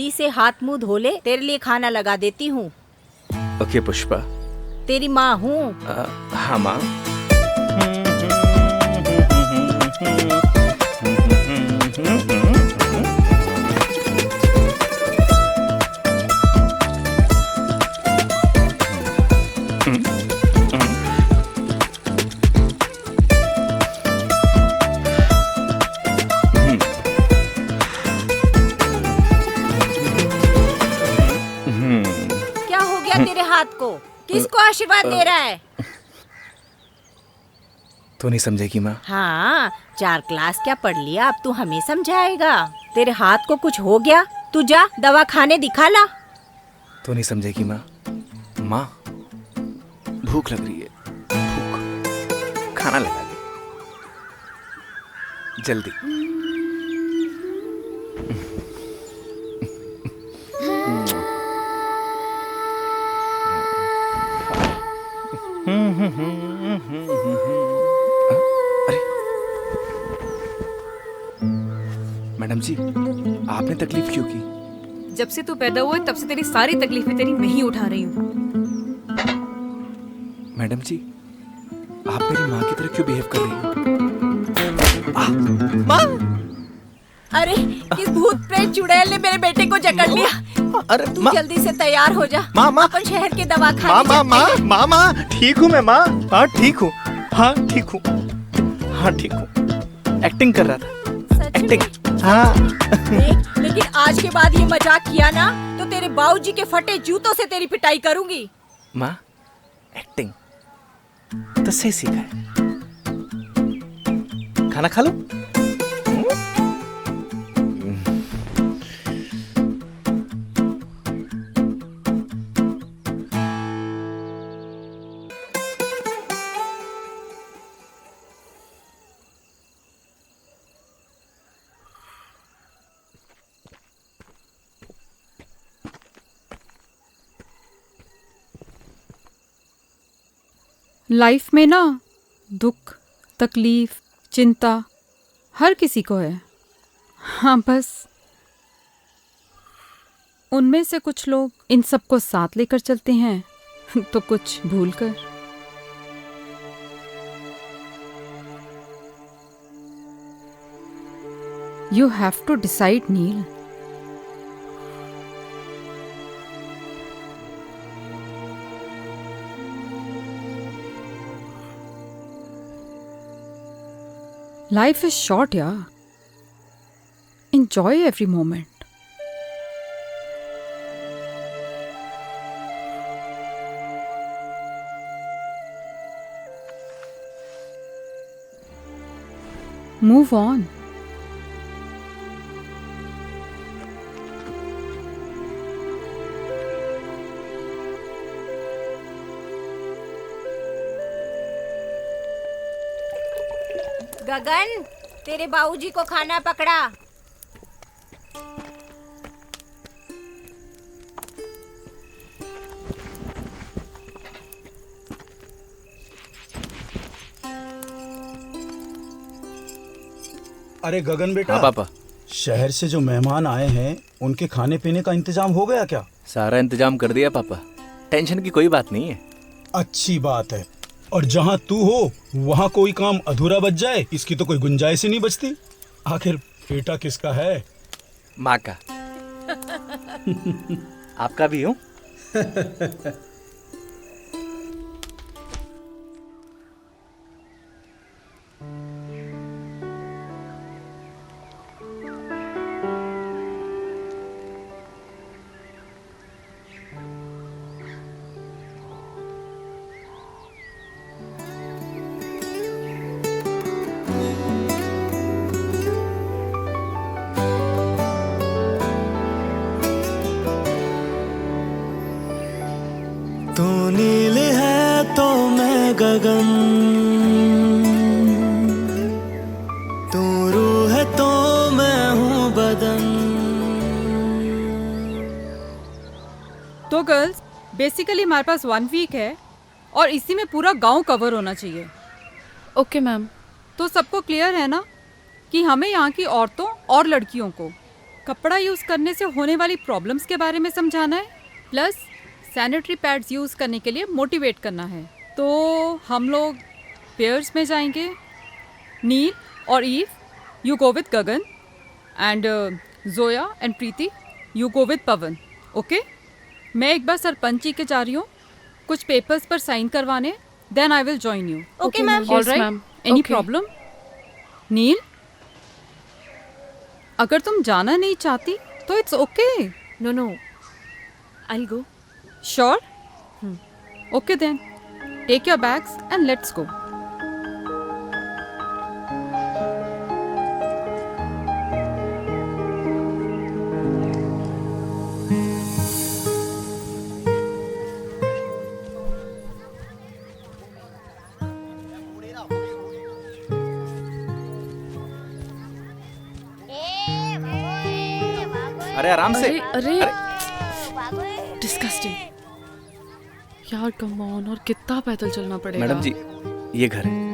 जल्दी से हाथ मुंह धो ले, तेरे लिए खाना लगा देती हूँ। ओके पुष्पा। तेरी माँ हूँ। हाँ माँ। क्या हो गया तेरे हाथ को? किसको आशीर्वाद दे रहा है? तू नहीं समझेगी माँ। हाँ, 4 क्लास क्या पढ़ लिया, अब तू हमें समझाएगा? तेरे हाथ को कुछ हो गया? तू जा दवा खाने दिखा ला। तू नहीं समझेगी माँ। माँ, भूख लग रही है, भूख। खाना लगा दे जल्दी। अरे मैडम जी, आपने तकलीफ क्यों की? जब से तू पैदा हुआ है तब से तेरी सारी तकलीफें तेरी मैं ही उठा रही हूँ। मैडम जी, आप मेरी माँ की तरह क्यों बिहेव कर रही हो? माँ! अरे, इस भूत प्रेत चुड़ैल ने मेरे बेटे को जकड़ लिया। अरे तू माँ! जल्दी से तैयार हो जा। माँ! अपन शहर के दवाखाने माँ माँ माँ चलते हैं। माँ माँ ठीक हूँ मैं माँ। हाँ ठीक हूँ। हाँ ठीक हूँ। हाँ ठीक हूँ। एक्टिंग कर रहा था। सच एक्टिंग। में? हाँ। लेकिन आज के बाद ये मजाक किया ना तो तेरे बाबूजी के फटे जूतों से तेरी पिटाई करूंगी। माँ, एक्टिंग तो सही सीखा है। खाना खा लो। लाइफ में ना दुख, तकलीफ, चिंता हर किसी को है। हाँ, बस उनमें से कुछ लोग इन सबको साथ लेकर चलते हैं तो कुछ भूल कर। You have to decide, Neel. Life is short, yeah. Enjoy every moment. Move on. Gagan, तेरे बाबूजी को खाना पकड़ा। अरे गगन बेटा। हाँ पापा। शहर से जो मेहमान आए हैं उनके खाने पीने का इंतजाम हो गया क्या? सारा इंतजाम कर दिया पापा, टेंशन की कोई बात नहीं है। अच्छी बात है। और जहाँ तू हो वहाँ कोई काम अधूरा बच जाए इसकी तो कोई गुंजाइश ही नहीं बचती। आखिर बेटा किसका है? माँ का। आपका भी हूँ। तू नील है तो मैं गगन, तू रूह है तो मैं हूँ बदन। तो गर्ल्स, बेसिकली हमारे पास 1 वीक है और इसी में पूरा गांव कवर होना चाहिए। Okay ma'am. तो सबको क्लियर है ना कि हमें यहाँ की औरतों और लड़कियों को कपड़ा यूज़ करने से होने वाली प्रॉब्लम्स के बारे में समझाना है, प्लस सैनिटरी पैड्स यूज़ करने के लिए मोटिवेट करना है। तो हम लोग पेयर्स में जाएंगे। नील और Eve, you go with Gagan, and Zoya and Preeti, you go with Pawan. Okay, मैं एक बार सरपंची के जा रही हूँ कुछ पेपर्स पर साइन करवाने, then I will join you. Okay ma'am. All right, any problem? Neel, अगर तुम जाना नहीं चाहती तो it's okay. No, I'll go. Sure? Okay then, take your bags and let's go. अरे आराम से। अरे डिस्गस्टिंग यार, कम ऑन, और कितना पैदल चलना पड़ेगा। मैडम जी, ये घर है।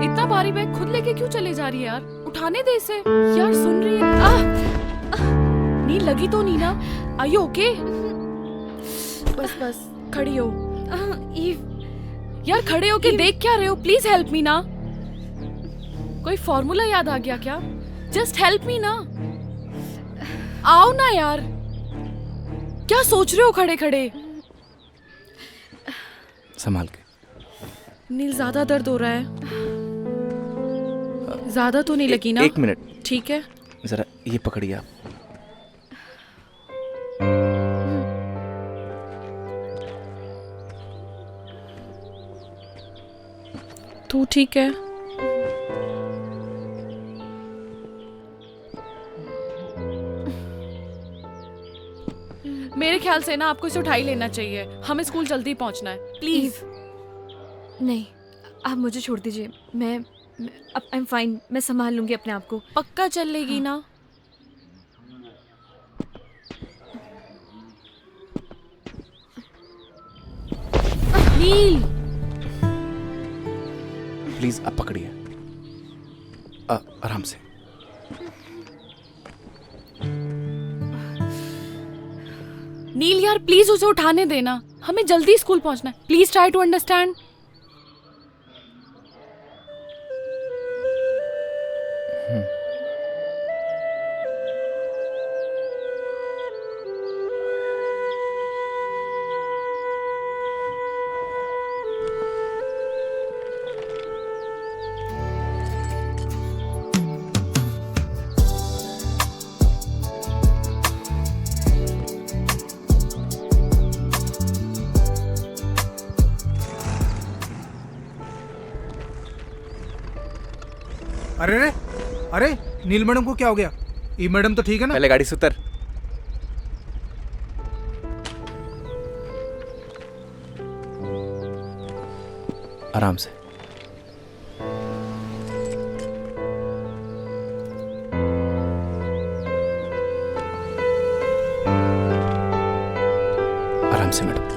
इतना भारी बैग खुद लेके क्यों चले जा रही है यार? उठाने दे इसे यार। सुन रही है? नील लगी तो नहीं ना? Are you okay? बस बस खड़ी हो। यार खड़े होके देख क्या रहे हो? प्लीज हेल्प मी ना। कोई फॉर्मूला याद आ गया क्या? जस्ट हेल्प मी ना। आओ ना यार, क्या सोच रहे हो खड़े खड़े? संभाल के। नील ज्यादा दर्द हो रहा है? ज्यादा तो नहीं लगी ना? एक मिनट, ठीक है। जरा ये पकड़िए आप। तू ठीक है? मेरे ख्याल से ना आपको इसे उठा ही लेना चाहिए। हमें स्कूल जल्दी पहुंचना है। प्लीज। नहीं, आप मुझे छोड़ दीजिए। मैं आई एम फाइन, मैं संभाल लूंगी अपने आप को। पक्का चल लेगी ना? नील प्लीज आप पकड़िए, आराम से। नील यार प्लीज उसे उठाने देना, हमें जल्दी स्कूल पहुंचना है। Please try to understand. अरे रे, अरे नील मैडम को क्या हो गया? ई मैडम तो ठीक है ना? पहले गाड़ी से उतर। आराम से। आराम से मैडम।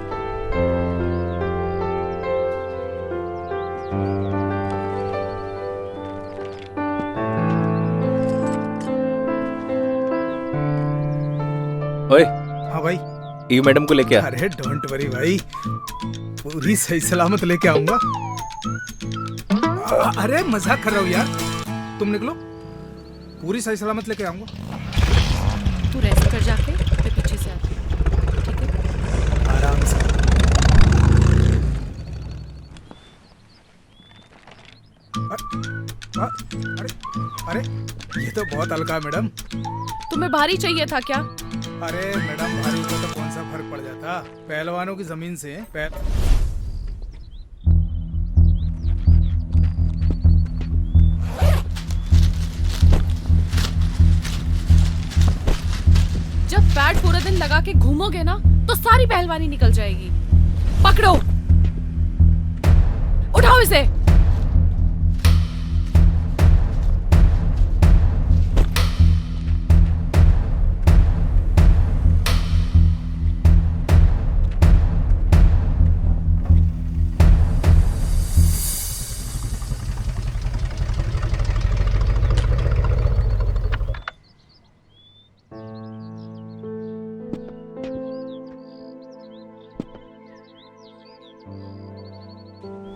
ओए, हाँ भाई। ई मैडम को लेके आ। अरे डोंट वरी भाई, पूरी सही सलामत लेके आऊंगा। अरे मजाक कर रहा हूँ यार, तुम निकलो, पूरी सही सलामत लेके आऊंगा। तू रेस्ट कर जाके, मैं पीछे से आती हूँ, ठीक है? आराम से। अरे ये तो बहुत हल्का है मैडम। तुम्हें भारी चाहिए था क्या? अरे मैडम, भारी होता तो कौन सा फर्क पड़ जाता? पहलवानों की जमीन से जब पैड पूरा दिन लगा के घूमोगे ना तो सारी पहलवानी निकल जाएगी। पकड़ो, उठाओ इसे।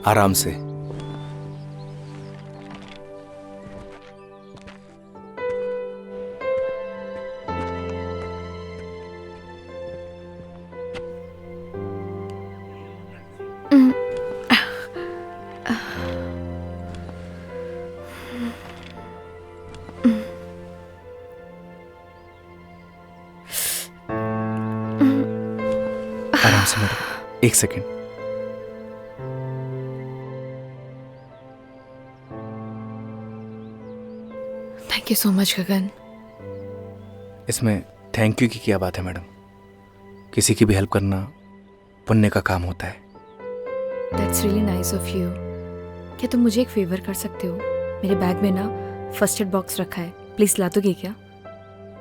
आराम से। आराम से मैडम, एक second. Thank you so much Gagan. इसमें थैंक यू की क्या बात है मैडम? किसी की भी हेल्प करना पुण्य का काम होता है। That's really nice of you. क्या तुम मुझे एक फेवर कर सकते हो? मेरे बैग में ना फर्स्ट एड बॉक्स रखा है, प्लीज ला दोगे क्या?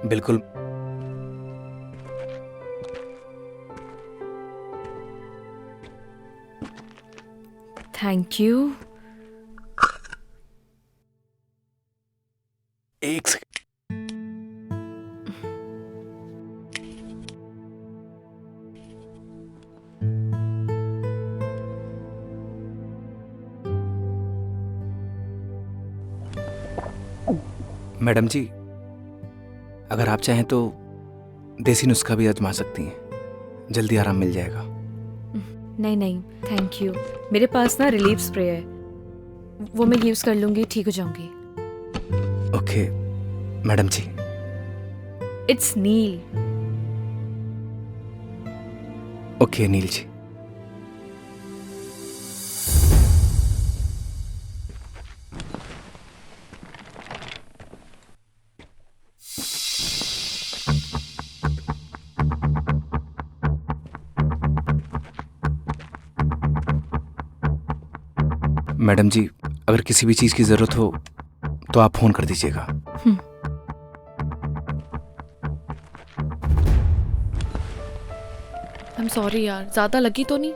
बिल्कुल। Thank you. एक सेकेंड। मैडम जी, अगर आप चाहें तो देसी नुस्खा भी आजमा सकती हैं, जल्दी आराम मिल जाएगा। नहीं नहीं, थैंक यू। मेरे पास ना रिलीफ स्प्रे है, वो मैं यूज कर लूंगी, ठीक हो जाऊंगी। Okay madam ji. It's Neel. Okay Neel ji. Madam ji, अगर किसी भी चीज की जरूरत हो तो आप फोन कर दीजिएगा। आई एम सॉरी यार, ज्यादा लगी तो नहीं?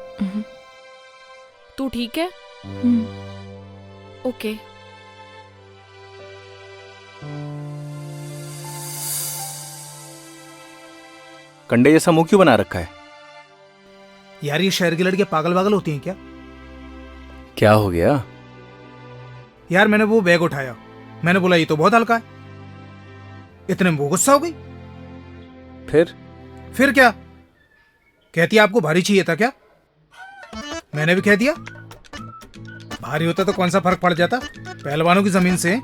तू ठीक है? ओके। कंडे जैसा मुंह क्यों बना रखा है? यार ये शहर की लड़कियां पागल पागल होती हैं क्या? क्या हो गया? यार मैंने वो बैग उठाया, मैंने बोला ये तो बहुत हल्का है, इतने में वो गुस्सा हो गई। फिर क्या कहती है, आपको भारी चाहिए था क्या? मैंने भी कह दिया भारी होता तो कौन सा फर्क पड़ जाता, पहलवानों की जमीन से।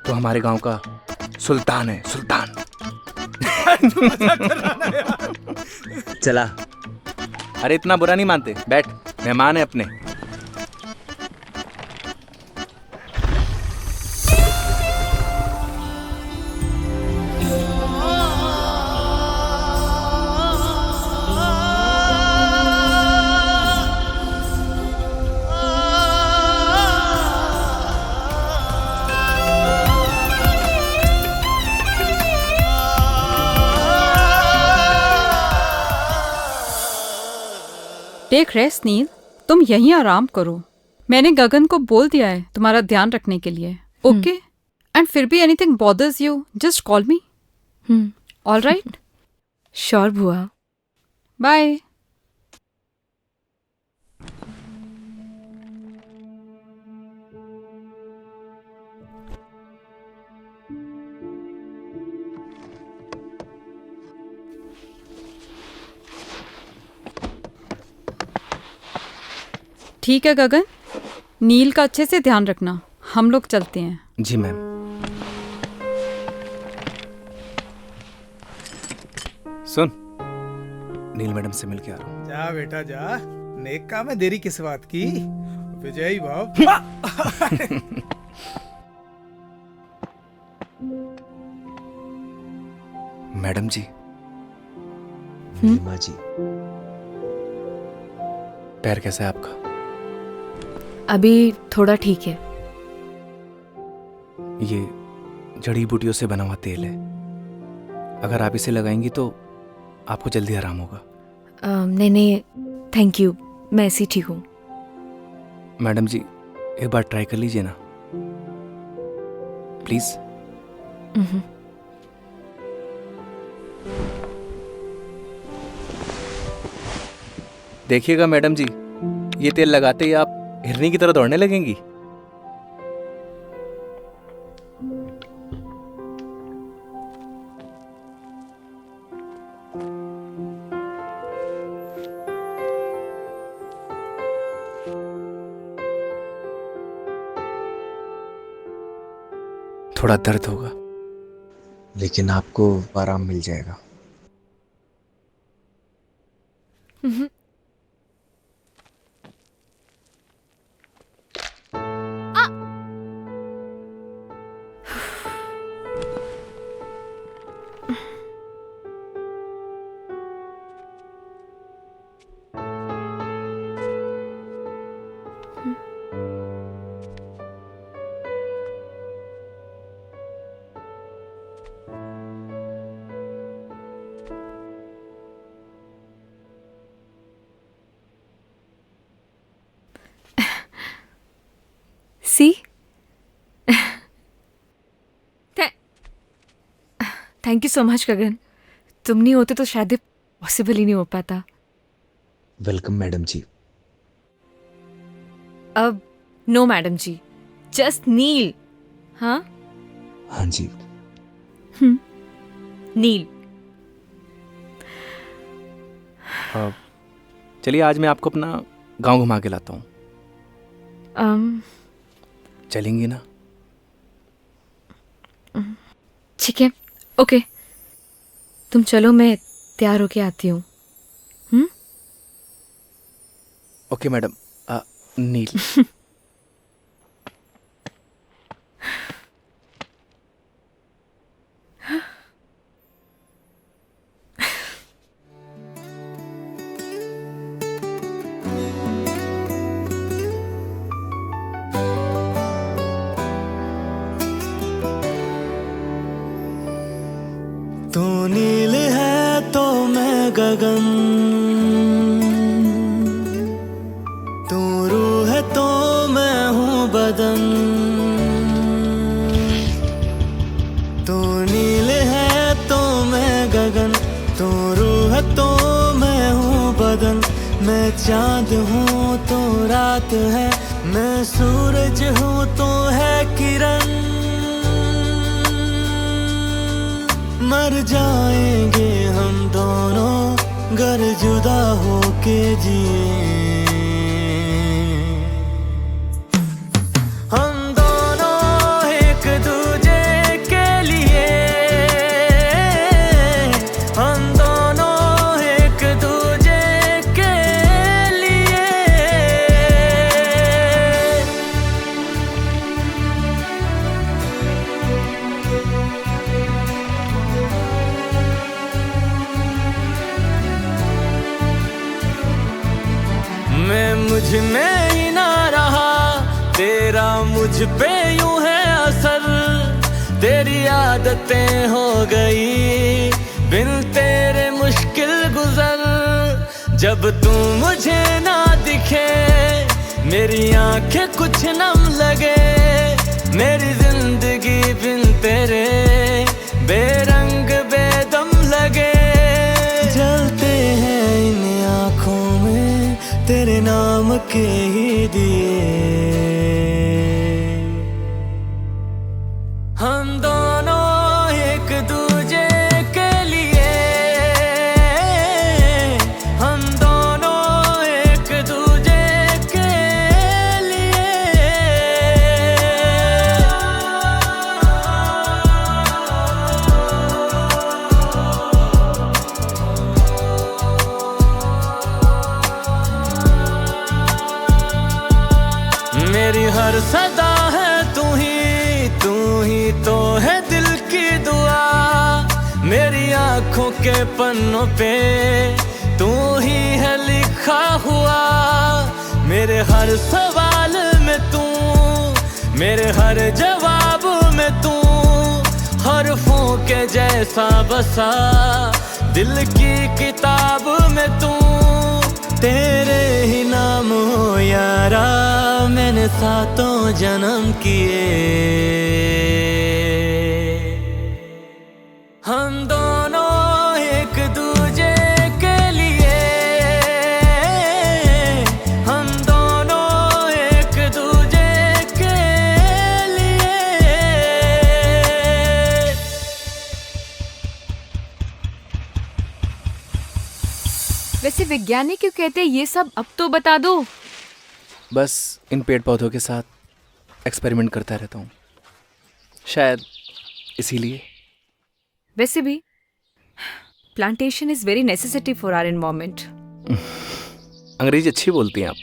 तो हमारे गांव का सुल्तान है, सुल्तान। चला। अरे इतना बुरा नहीं मानते, बैठ, मेहमान है अपने। टेक रेस्ट नील, तुम यहीं आराम करो। मैंने गगन को बोल दिया है तुम्हारा ध्यान रखने के लिए, ओके? एंड फिर भी anything bothers you, just call me, all right? Sure बुआ। बाय। ठीक है गगन, नील का अच्छे से ध्यान रखना, हम लोग चलते हैं। जी मैम। सुन, नील मैडम से मिल के आ रहा हूँ। जा बेटा जा, नेक काम है, देरी किस बात की? विजय बाब। मैडम जी। माँ जी। पैर कैसा है आपका? अभी थोड़ा ठीक है। ये जड़ी बूटियों से बना हुआ तेल है, अगर आप इसे लगाएंगी तो आपको जल्दी आराम होगा। नहीं नहीं, थैंक यू, मैं ऐसी ठीक हूँ। मैडम जी, एक बार ट्राई कर लीजिए ना, प्लीज। देखिएगा मैडम जी, ये तेल लगाते ही आप हिरनी की तरह दौड़ने लगेंगी। थोड़ा दर्द होगा, लेकिन आपको आराम मिल जाएगा। सी, थैंक यू सो मच गगन, तुम नहीं होते तो शायद पॉसिबल ही नहीं हो पाता। वेलकम मैडम जी। अब नो मैडम जी, जस्ट नील। हाँ हाँ जी। नील। चलिए आज मैं आपको अपना गांव घुमा के लाता हूँ। चलेंगी ना? ठीक है, ओके, तुम चलो, मैं तैयार होके आती हूँ। Okay madam. नील। तू नील है तो मैं गगन, तू रूह है तो मैं हूँ बदन। तू नील है तो मैं गगन, तू रूह है तो मैं हूँ बदन। मैं चांद हूँ तो रात है, मैं सूरज हूँ तो है किरण। मर जाएंगे हम दोनों गर जुदा होके जिए। हम दोनों एक दूजे के लिए, हम दोनों एक दूजे के लिए। मैं मुझ में ही ना रहा, तेरा मुझ पे यूं है असर। तेरी आदतें हो गई बिन तेरे मुश्किल गुजर। जब जब तू मुझे ना दिखे, मेरी आंखें कुछ नम लगे, मेरी जिंदगी बिन तेरे बेरंग बेदम लगे। जलते हैं इन आँखों में तेरे नाम के ही दिए, हम दोनों एक दूजे के लिए, हम दोनों एक दूजे के लिए। मेरी हर सदा है तू ही तो है दिल की दुआ, मेरी आंखों के पन्नों पे तू ही है लिखा हुआ। मेरे हर सवाल में तू, मेरे हर जवाब में तू, हरफों के जैसा बसा दिल की किताब में तू। तेरे ही नाम हो यारा मैंने सातों जन्म किए, हम दोनों एक दूजे के लिए, हम दोनों एक दूजे के लिए। वैसे वैज्ञानिक क्यों कहते हैं ये सब, अब तो बता दो। बस इन पेड़ पौधों के साथ एक्सपेरिमेंट करता रहता हूँ, शायद इसीलिए। वैसे भी plantation is very necessity for our environment. अंग्रेजी अच्छी बोलती हैं आप।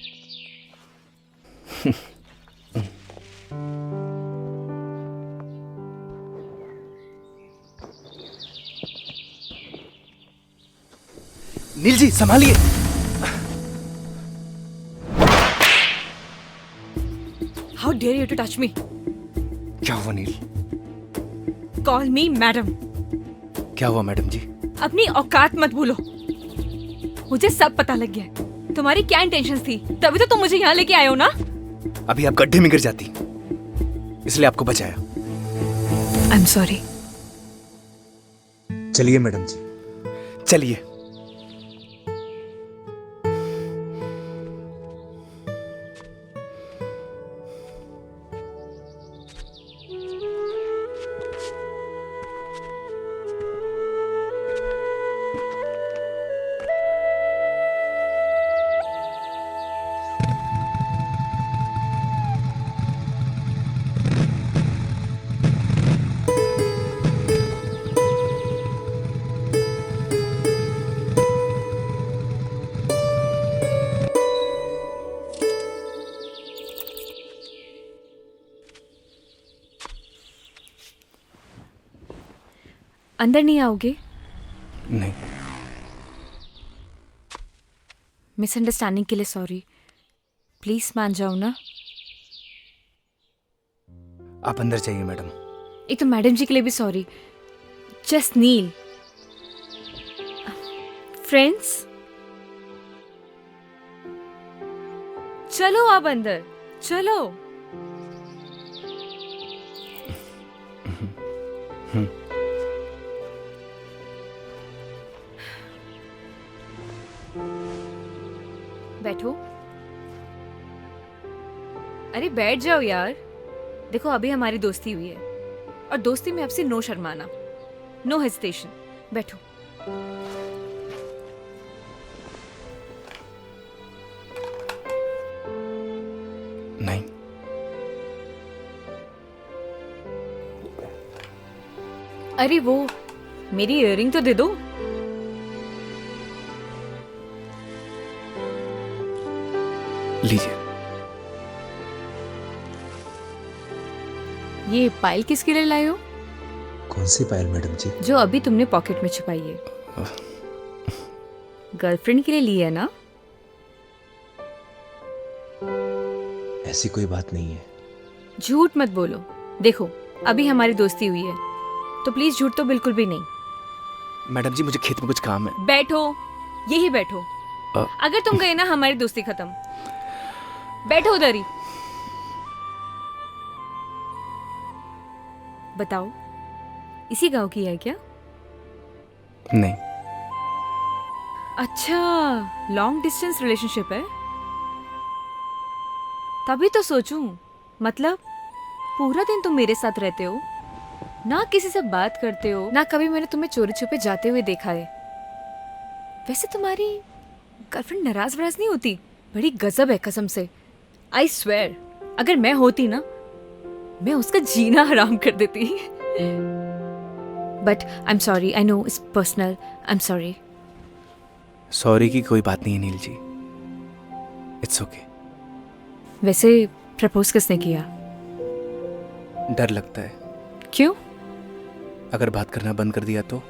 नील जी संभालिए। How dare you to touch me? क्या हुआ नील? Call me madam. क्या हुआ मैडम जी? अपनी औकात मत भूलो, मुझे सब पता लग गया है तुम्हारी क्या इंटेंशंस थी, तभी तो तुम मुझे यहाँ लेके आए हो ना। अभी आप गड्ढे में गिर जाती, इसलिए आपको बचाया। आई एम सॉरी। चलिए मैडम जी। चलिए। अंदर नहीं आओगे? नहीं। मिसअंडरस्टैंडिंग के लिए सॉरी, प्लीज मान जाओ ना। आप अंदर जाइए मैडम। एक तो मैडम जी के लिए भी सॉरी। जस्ट नील। फ्रेंड्स चलो आप अंदर चलो। बैठो। अरे बैठ जाओ यार। देखो अभी हमारी दोस्ती हुई है और दोस्ती में आपसे नो शर्माना, नो हेजिटेशन। बैठो। नहीं। अरे वो मेरी इयररिंग तो दे दो। लीजिए। ये पायल किसके लिए लाए हो? कौन सी पायल मैडम जी? जो अभी तुमने पॉकेट में छुपाई है। गर्लफ्रेंड के लिए ली है ना? ऐसी कोई बात नहीं है। झूठ मत बोलो। देखो अभी हमारी दोस्ती हुई है तो प्लीज झूठ तो बिल्कुल भी नहीं। मैडम जी मुझे खेत में कुछ काम है। बैठो, यही बैठो। अगर तुम गए ना हमारी दोस्ती खत्म। बैठो उधर ही। बताओ, इसी गांव की है क्या? नहीं। अच्छा, लॉन्ग डिस्टेंस रिलेशनशिप है। तभी तो सोचूं, मतलब पूरा दिन तुम मेरे साथ रहते हो, ना किसी से बात करते हो, ना कभी मैंने तुम्हें चोरी छुपे जाते हुए देखा है। वैसे तुम्हारी गर्लफ्रेंड नाराज वराज नहीं होती? बड़ी गजब है कसम से। आई स्वेयर, अगर मैं होती ना, मैं उसका जीना हराम कर देती। But I am sorry, I know it's personal, I am sorry. Sorry की कोई बात नहीं है नील जी, इट्स ओके। वैसे प्रपोज किसने किया? डर लगता है, क्यों? अगर बात करना बंद कर दिया तो।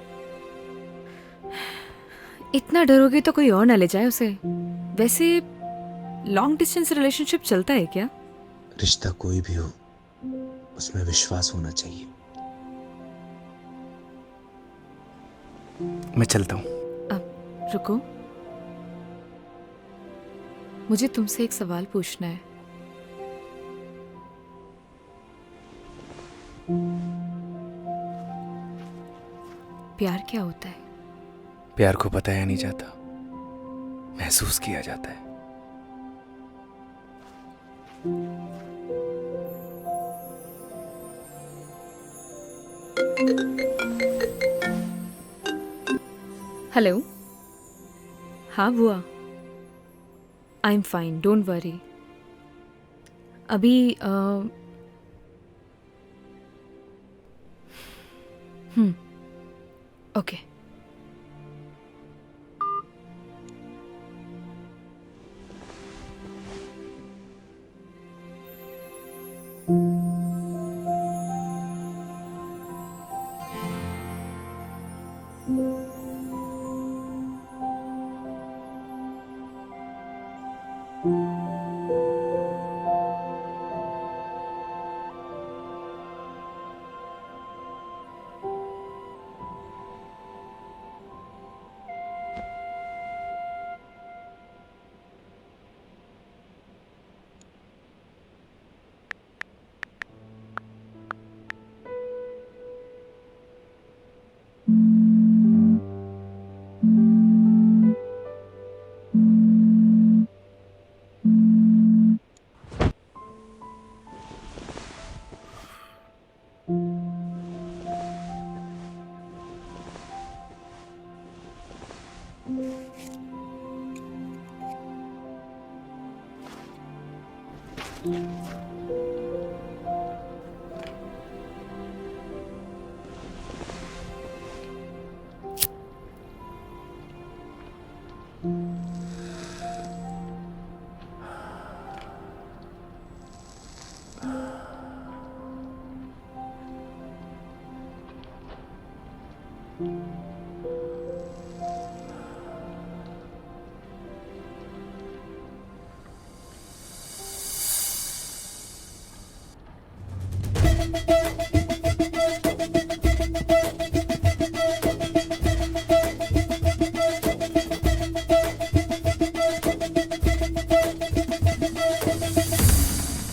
इतना डरोगे तो कोई और ना ले जाए उसे। वैसे लॉन्ग डिस्टेंस रिलेशनशिप चलता है क्या? रिश्ता कोई भी हो, उसमें विश्वास होना चाहिए। मैं चलता हूँ। अब रुको, मुझे तुमसे एक सवाल पूछना है। प्यार क्या होता है? प्यार को बताया नहीं जाता, महसूस किया जाता है। हेलो। हाँ बुआ, आई एम फाइन, डोंट वरी। अभी ओके।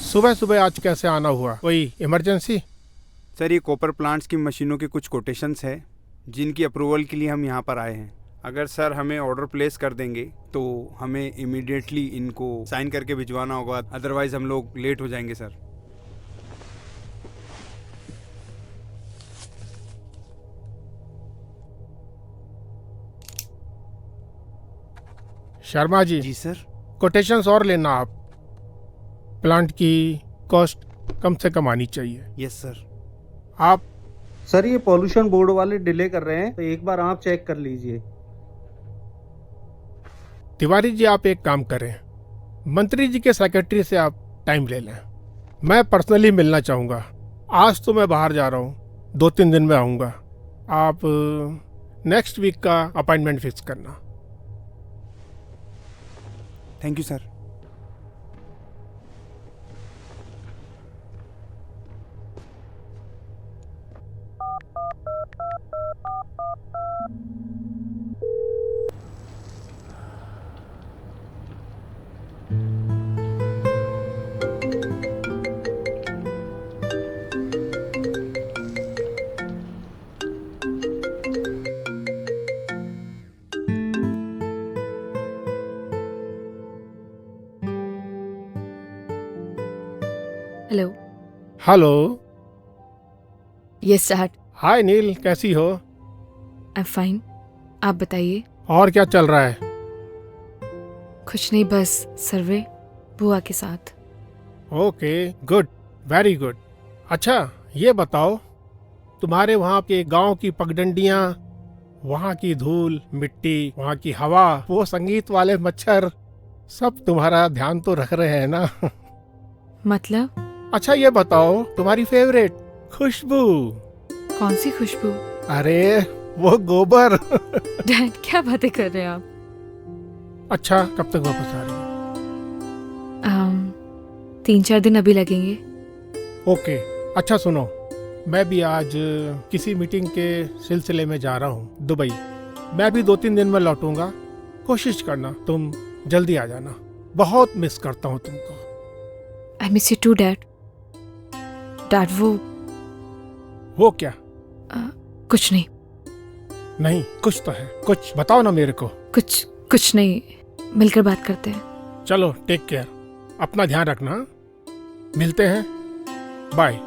सुबह सुबह आज कैसे आना हुआ? कोई इमरजेंसी? सर, ये कॉपर प्लांट्स की मशीनों के कुछ कोटेशंस है जिनकी अप्रूवल के लिए हम यहाँ पर आए हैं। अगर सर हमें ऑर्डर प्लेस कर देंगे तो हमें इमीडिएटली इनको साइन करके भिजवाना होगा, अदरवाइज हम लोग लेट हो जाएंगे सर। शर्मा जी। जी सर। कोटेशंस और लेना आप। प्लांट की कॉस्ट कम से कम आनी चाहिए। Yes sir. आप सर, ये पॉल्यूशन बोर्ड वाले डिले कर रहे हैं, तो एक बार आप चेक कर लीजिए। तिवारी जी, आप एक काम करें, मंत्री जी के सेक्रेटरी से आप टाइम ले लें। मैं पर्सनली मिलना चाहूँगा। आज तो मैं बाहर जा रहा हूँ, 2-3 दिन में आऊँगा। आप नेक्स्ट वीक का अपॉइंटमेंट फिक्स करना। Thank you sir. Hello. Hello. Yes dad. Hi Neel, कैसी हो? I am fine. आप बताइए। और क्या चल रहा है? कुछ नहीं, बस सर्वे बुआ के साथ। Okay, good, very good. अच्छा ये बताओ, तुम्हारे वहाँ के गांव की पगडंडियाँ, वहाँ की धूल मिट्टी, वहाँ की हवा, वो संगीत वाले मच्छर, सब तुम्हारा ध्यान तो रख रहे हैं ना? मतलब? अच्छा ये बताओ, तुम्हारी फेवरेट खुशबू? कौन सी खुशबू? अरे वो गोबर। डैड क्या बातें कर रहे हैं आप? अच्छा कब तक वापस आ रही है? 3-4 दिन अभी लगेंगे। ओके। अच्छा सुनो, मैं भी आज किसी मीटिंग के सिलसिले में जा रहा हूँ दुबई। मैं भी 2-3 दिन में लौटूंगा। कोशिश करना तुम जल्दी आ जाना, बहुत मिस करता हूँ तुमको। I miss you too dad. Dad वो क्या? कुछ नहीं। नहीं कुछ तो है, कुछ बताओ ना मेरे को। कुछ नहीं, मिलकर बात करते हैं। चलो टेक केयर, अपना ध्यान रखना, मिलते हैं, बाय।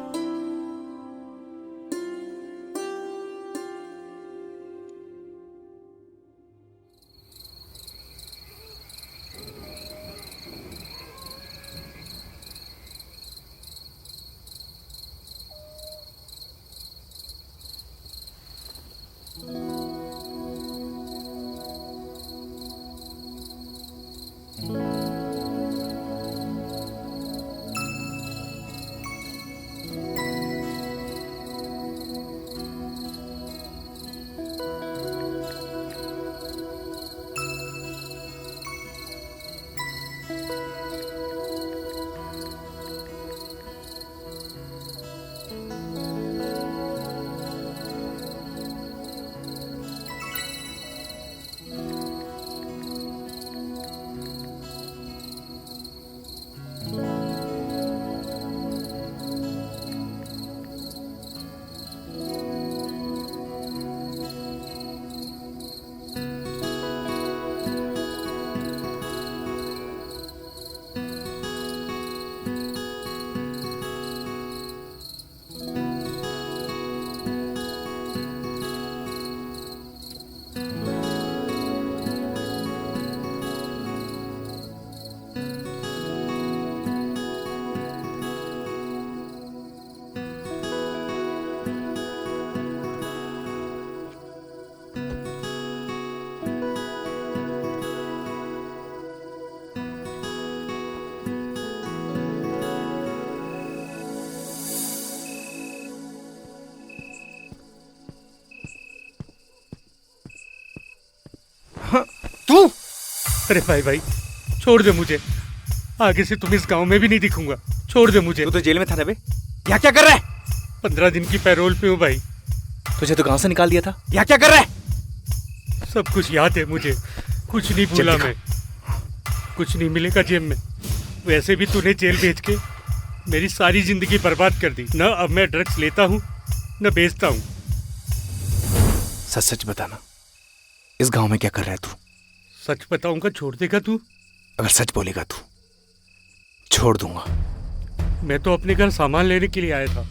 तू? अरे भाई छोड़ दे मुझे, आगे से तुम इस गांव में भी नहीं दिखूंगा। छोड़ दे मुझे। तू तो जेल में था ना बे, यहाँ क्या कर रहा है? 15 दिन की पैरोल पे हूँ भाई। तुझे तो गांव से निकाल दिया था, यहाँ क्या कर रहा है? सब कुछ याद है मुझे, कुछ नहीं भूला मैं। कुछ नहीं मिलेगा जेब में। वैसे भी तूने जेल भेज के मेरी सारी जिंदगी बर्बाद कर दी। न अब मैं ड्रग्स लेता हूँ न बेचता हूँ। सच सच बताना, इस गांव में क्या कर रहा है तू? सच बताऊंगा, छोड़ देगा तू? अगर सच बोलेगा तू, छोड़ दूंगा। मैं तो अपने घर सामान लेने के लिए आया था,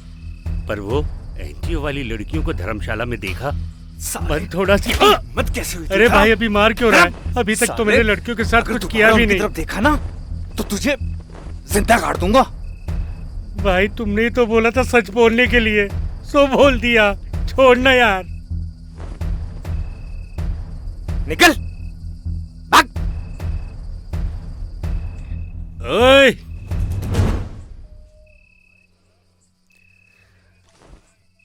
पर वो एनजीओ वाली लड़कियों को धर्मशाला में देखा, मन थोड़ा सी मत कैसे हुई? अरे भाई अभी मार क्यों रहा है? अभी तक तो मैंने लड़कियों के साथ कुछ किया भी नहीं। तरफ देखा ना तो तुझे जिंदा काट दूंगा। भाई तुमने ही तो बोला था सच बोलने के लिए, सो बोल दिया। छोड़ना यार। निकल, भाग। ओए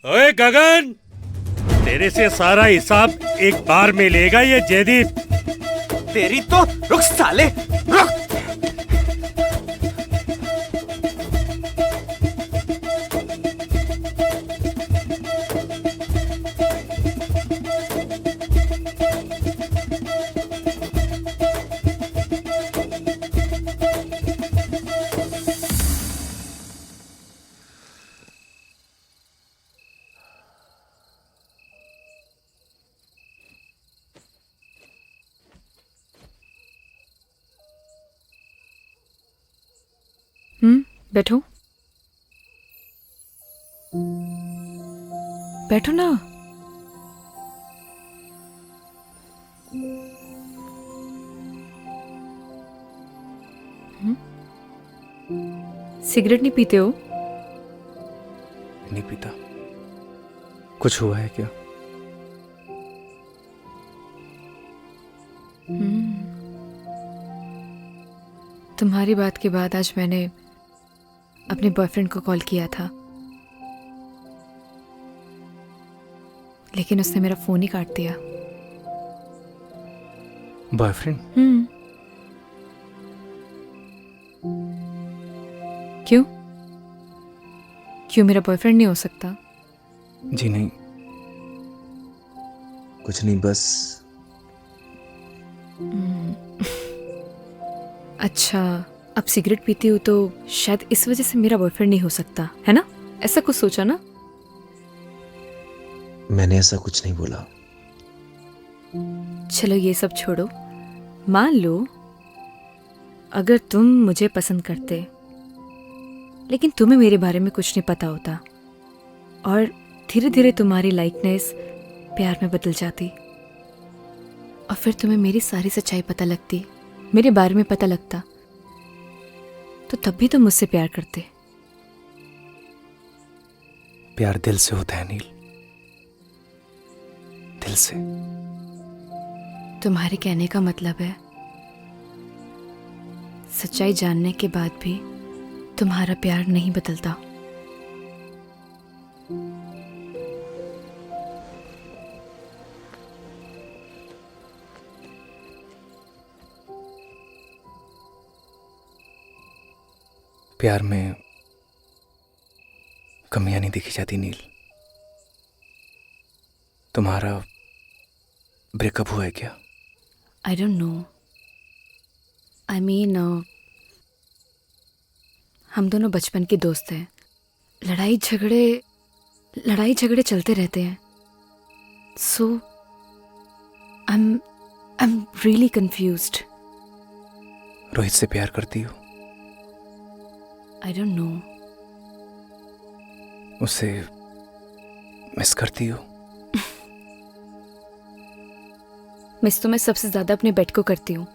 ओए गगन, तेरे से सारा हिसाब एक बार में लेगा ये जयदीप। तेरी तो रुक साले, रुक। बैठो। बैठो ना। सिगरेट नहीं पीते हो? नहीं पीता। कुछ हुआ है क्या? तुम्हारी बात के बाद आज मैंने अपने बॉयफ्रेंड को कॉल किया था, लेकिन उसने मेरा फोन ही काट दिया। बॉयफ्रेंड? क्यों? क्यों मेरा बॉयफ्रेंड नहीं हो सकता? जी नहीं, कुछ नहीं, बस अच्छा, अब सिगरेट पीती हूँ तो शायद इस वजह से मेरा बॉयफ्रेंड नहीं हो सकता, है ना? ऐसा कुछ सोचा ना? मैंने ऐसा कुछ नहीं बोला। चलो ये सब छोड़ो। मान लो अगर तुम मुझे पसंद करते, लेकिन तुम्हें मेरे बारे में कुछ नहीं पता होता, और धीरे धीरे तुम्हारी लाइकनेस प्यार में बदल जाती, और फिर तुम्हें मेरी सारी सच्चाई पता लगती, मेरे बारे में पता लगता, तो तब भी तुम मुझसे प्यार करते। प्यार दिल से होता है नील, दिल से। तुम्हारे कहने का मतलब है सच्चाई जानने के बाद भी तुम्हारा प्यार नहीं बदलता। प्यार में कमियां नहीं देखी जाती नील। तुम्हारा ब्रेकअप हुआ है क्या? आई डोंट नो। आई मीन हम दोनों बचपन के दोस्त हैं। लड़ाई झगड़े चलते रहते हैं। So I am really confused. Rohit से प्यार करती हो? I don't know. उसे मिस करती हो? मिस तो मैं सबसे ज्यादा अपने बेड को करती हूँ।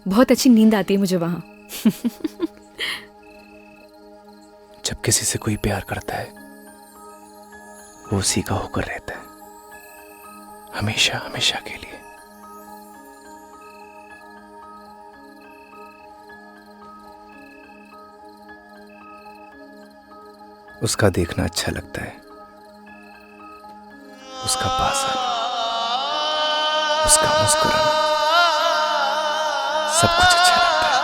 बहुत अच्छी नींद आती है मुझे वहां। जब किसी से कोई प्यार करता है वो उसी का होकर रहता है, हमेशा हमेशा के लिए। उसका देखना अच्छा लगता है, उसका पास आना, उसका मुस्कुराना, सब कुछ अच्छा लगता है।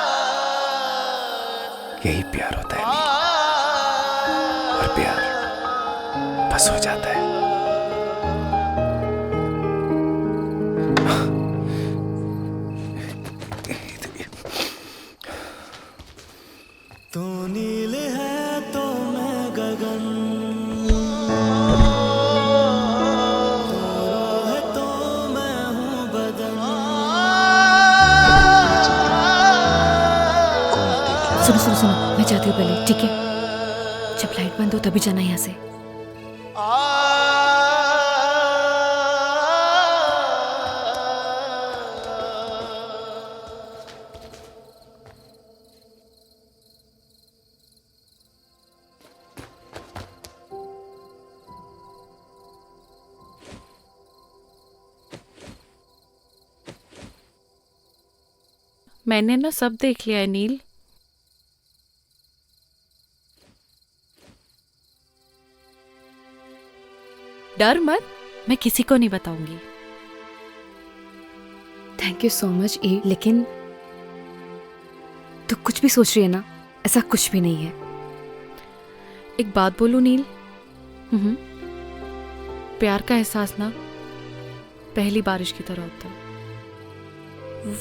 यही प्यार होता है नील, और प्यार बस हो जाता है। तू नील है तो मैं गगन, तू रूह है तो मैं हूँ बदन। सुनो, मैं जाती हूँ पहले, ठीक है? जब लाइट बंद हो तभी जाना यहाँ से। मैंने ना सब देख लिया है नील। डर मत, मैं किसी को नहीं बताऊंगी। थैंक यू सो मच ई, लेकिन तू कुछ भी सोच रही है ना, ऐसा कुछ भी नहीं है। एक बात बोलूं नील, प्यार का एहसास ना पहली बारिश की तरह होता है।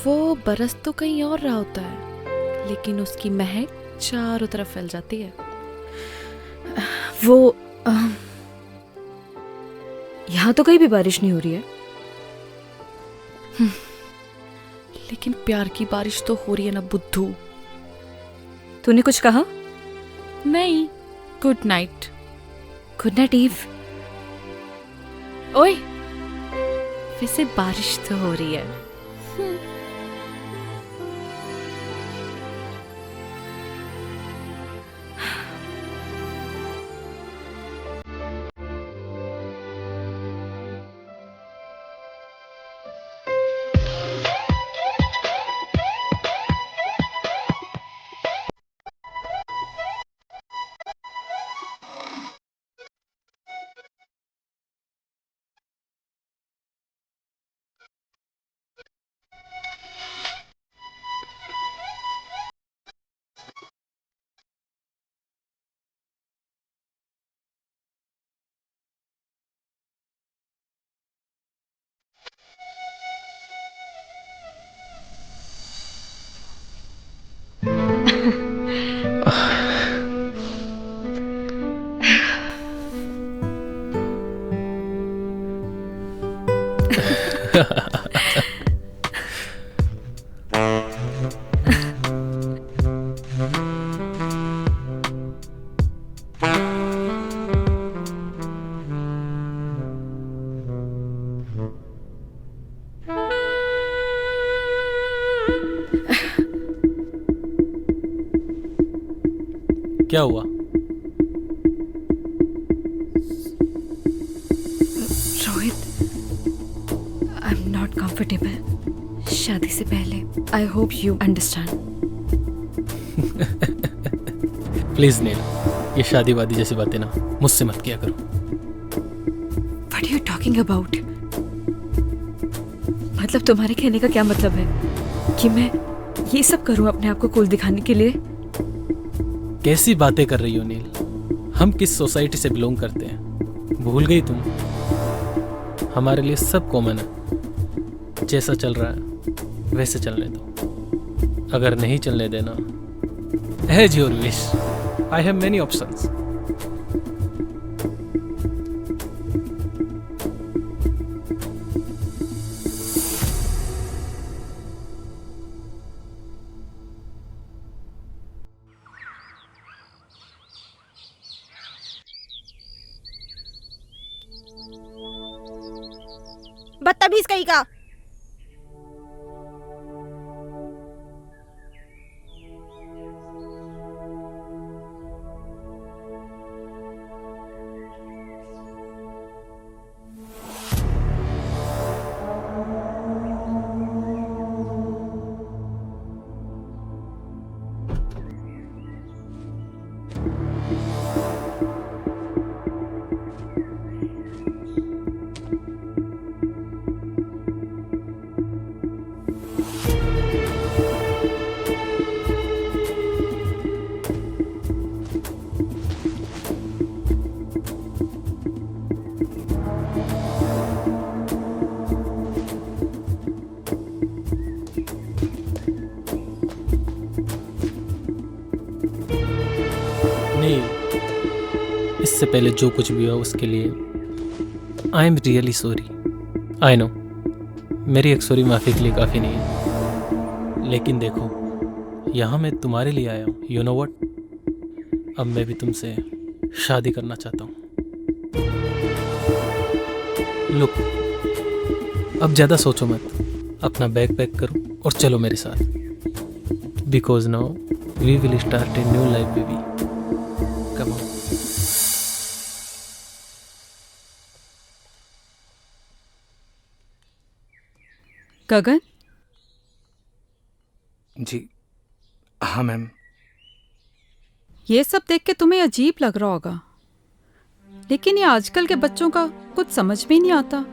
वो बरस तो कहीं और रहा होता है, लेकिन उसकी महक चारों तरफ फैल जाती है। वो यहाँ तो कहीं भी बारिश नहीं हो रही है। लेकिन प्यार की बारिश तो हो रही है ना बुद्धू। तूने कुछ कहा? नहीं। Good night. Good night Eve. ओए, वैसे बारिश तो हो रही है। क्या हुआ? Rohit, I am not comfortable शादी से पहले। I hope you understand. Please Neel, ये शादी वादी जैसी बातें ना मुझसे मत किया करो। What are you talking about? मतलब तुम्हारे कहने का क्या मतलब है कि मैं ये सब करूं अपने आप को कूल दिखाने के लिए? कैसी बातें कर रही हो नील? हम किस सोसाइटी से बिलोंग करते हैं भूल गई तुम? हमारे लिए सब कॉमन है। जैसा चल रहा है वैसे चलने दो। अगर नहीं चलने देना, as your wish, I have many options. बदतमीज कहीं का। इससे पहले जो कुछ भी हुआ उसके लिए आई am really sorry. I know मेरी एक सॉरी माफ़ी के लिए काफ़ी नहीं है, लेकिन देखो यहाँ मैं तुम्हारे लिए आया हूँ। यू नो व्हाट, अब मैं भी तुमसे शादी करना चाहता हूँ। लुक, अब ज़्यादा सोचो मत, अपना बैग पैक करो और चलो मेरे साथ। Because now we will start a new life baby. Come on. Gagan? जी हाँ मैम। ये सब देख के तुम्हें अजीब लग रहा होगा, लेकिन ये आजकल के बच्चों का कुछ समझ में नहीं आता।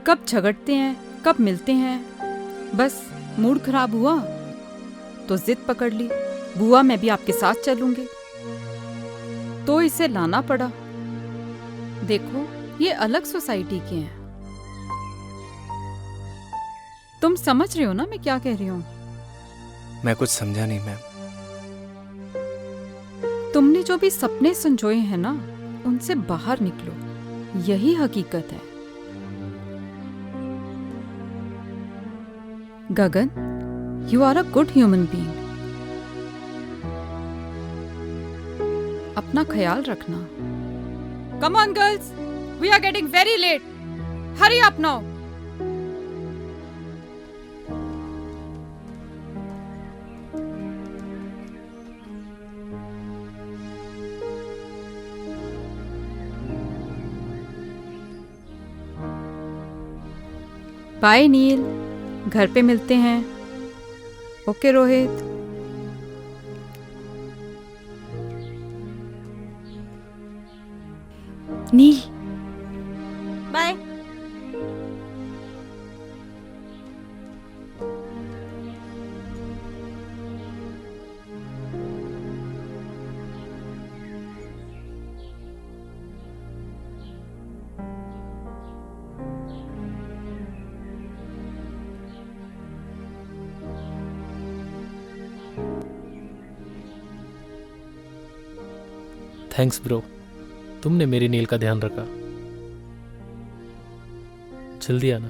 कब झगड़ते हैं, कब मिलते हैं। बस मूड खराब हुआ तो जिद पकड़ ली, बुआ मैं भी आपके साथ चलूंगी, तो इसे लाना पड़ा। देखो ये अलग सोसाइटी के हैं। तुम समझ रहे हो ना मैं क्या कह रही हूँ? मैं कुछ समझा नहीं मैम। तुमने जो भी सपने संजोए हैं ना, उनसे बाहर निकलो, यही हकीकत है। Gagan, you are a good human being. अपना ख्याल रखना। Come on girls, we are getting very late. Hurry up now. Bye Neel, घर पे मिलते हैं। Okay Rohit. Neel bye. Thanks bro, तुमने मेरी नील का ध्यान रखा। जल्दी आना।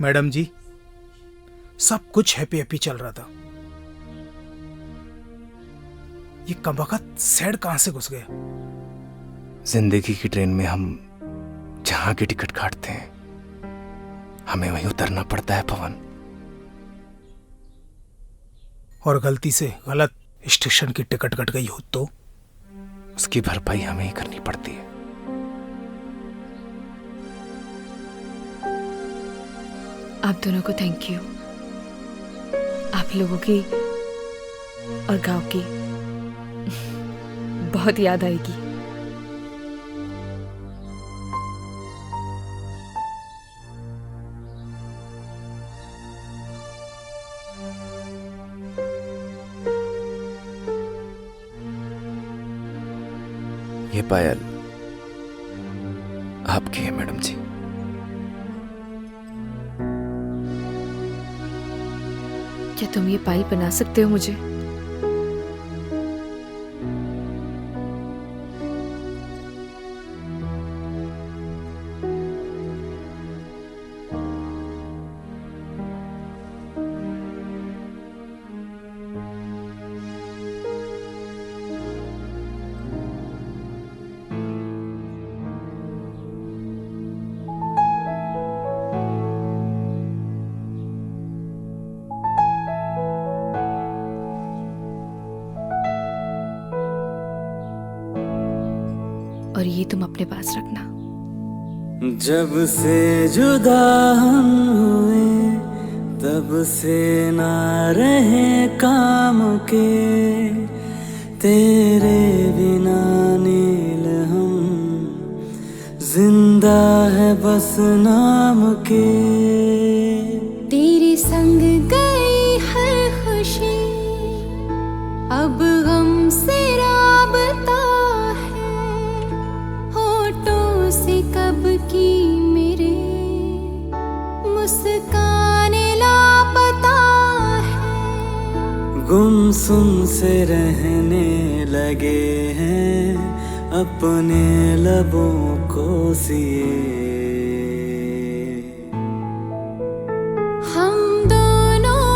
मैडम जी, सब कुछ हैप्पी हैप्पी चल रहा था, ये कमबख्त सैड कहां से घुस गया? जिंदगी की ट्रेन में हम जहां की टिकट काटते हैं हमें वहीं उतरना पड़ता है पवन। और गलती से गलत स्टेशन की टिकट कट गई हो तो उसकी भरपाई हमें ही करनी पड़ती है। आप दोनों को थैंक यू। आप लोगों की और गांव की बहुत याद आएगी। ये पायल आपकी है मैडम जी। क्या तुम ये पायल बना सकते हो मुझे? और ये तुम अपने पास रखना। जब से जुदा हम हुए तब से ना रहे काम के, तेरे बिना नील हम जिंदा है बस नाम के। तेरे संग गई हर खुशी अब हमसे राबता है, होठों से कब की मेरे मुस्कान लापता है। गुमसुम से रहने लगे हैं अपने लबों को सिए। हम दोनों